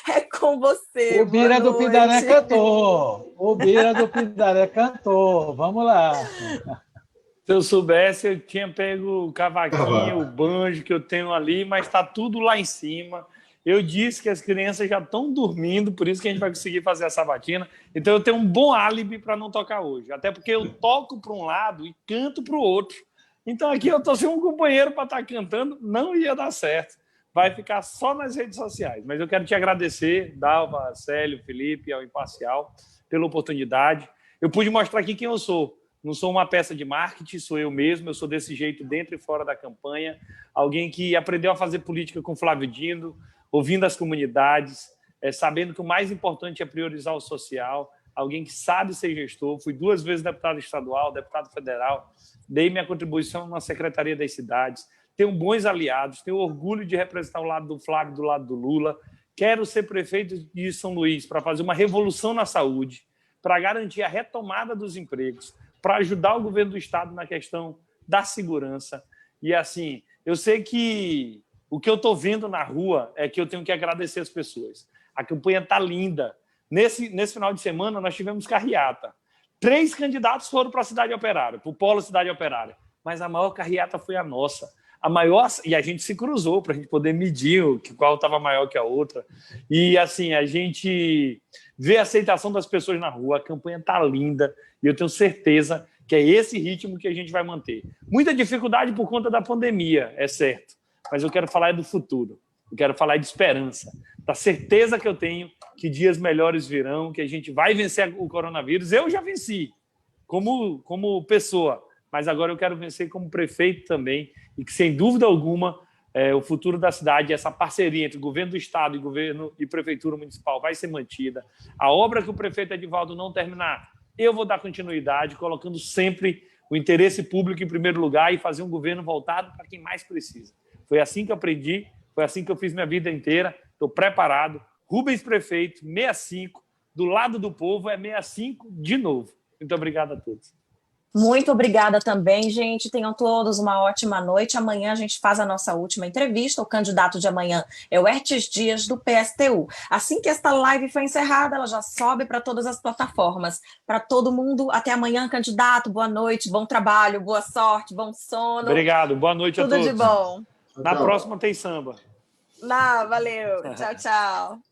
É com você. O Bira do Pindaré cantou. O Bira do Pindaré cantou. Vamos lá. Se eu soubesse, eu tinha pego o cavaquinho, o banjo que eu tenho ali, mas está tudo lá em cima. Eu disse que as crianças já estão dormindo, por isso que a gente vai conseguir fazer a sabatina. Então eu tenho um bom álibi para não tocar hoje. Até porque eu toco para um lado e canto para o outro. Então aqui eu estou sem um companheiro para estar cantando, não ia dar certo. Vai ficar só nas redes sociais. Mas eu quero te agradecer, Dalva, Célio, Felipe, ao Imparcial, pela oportunidade. Eu pude mostrar aqui quem eu sou. Não sou uma peça de marketing, sou eu mesmo. Eu sou desse jeito dentro e fora da campanha. Alguém que aprendeu a fazer política com Flávio Dino, ouvindo as comunidades, sabendo que o mais importante é priorizar o social. Alguém que sabe ser gestor. Fui 2 vezes deputado estadual, deputado federal. Dei minha contribuição na Secretaria das Cidades. Tenho bons aliados, tenho orgulho de representar o lado do Flávio, do lado do Lula. Quero ser prefeito de São Luís para fazer uma revolução na saúde, para garantir a retomada dos empregos, para ajudar o governo do Estado na questão da segurança. E, assim, eu sei que o que eu estou vendo na rua é que eu tenho que agradecer as pessoas. A campanha está linda. Nesse final de semana, nós tivemos carreata. 3 candidatos foram para a Cidade Operária, para o Polo Cidade Operária. Mas a maior carreata foi a nossa. A maior, e a gente se cruzou para a gente poder medir qual estava maior que a outra. E, assim, a gente vê a aceitação das pessoas na rua, a campanha está linda, e eu tenho certeza que é esse ritmo que a gente vai manter. Muita dificuldade por conta da pandemia, é certo, mas eu quero falar do futuro, eu quero falar de esperança, da certeza que eu tenho que dias melhores virão, que a gente vai vencer o coronavírus. Eu já venci como pessoa, mas agora eu quero vencer como prefeito também, e que, sem dúvida alguma, o futuro da cidade, essa parceria entre governo do Estado e governo e prefeitura municipal vai ser mantida. A obra que o prefeito Edivaldo não terminar, eu vou dar continuidade, colocando sempre o interesse público em primeiro lugar e fazer um governo voltado para quem mais precisa. Foi assim que eu aprendi, foi assim que eu fiz minha vida inteira, estou preparado. Rubens Prefeito, 65, do lado do povo é 65 de novo. Muito obrigado a todos. Muito obrigada também, gente. Tenham todos uma ótima noite. Amanhã a gente faz a nossa última entrevista. O candidato de amanhã é o Hertes Dias, do PSTU. Assim que esta live foi encerrada, ela já sobe para todas as plataformas. Para todo mundo, até amanhã, candidato. Boa noite, bom trabalho, boa sorte, bom sono. Obrigado, boa noite a todos. Tudo de bom. Na próxima tem samba. Valeu. Tchau, tchau.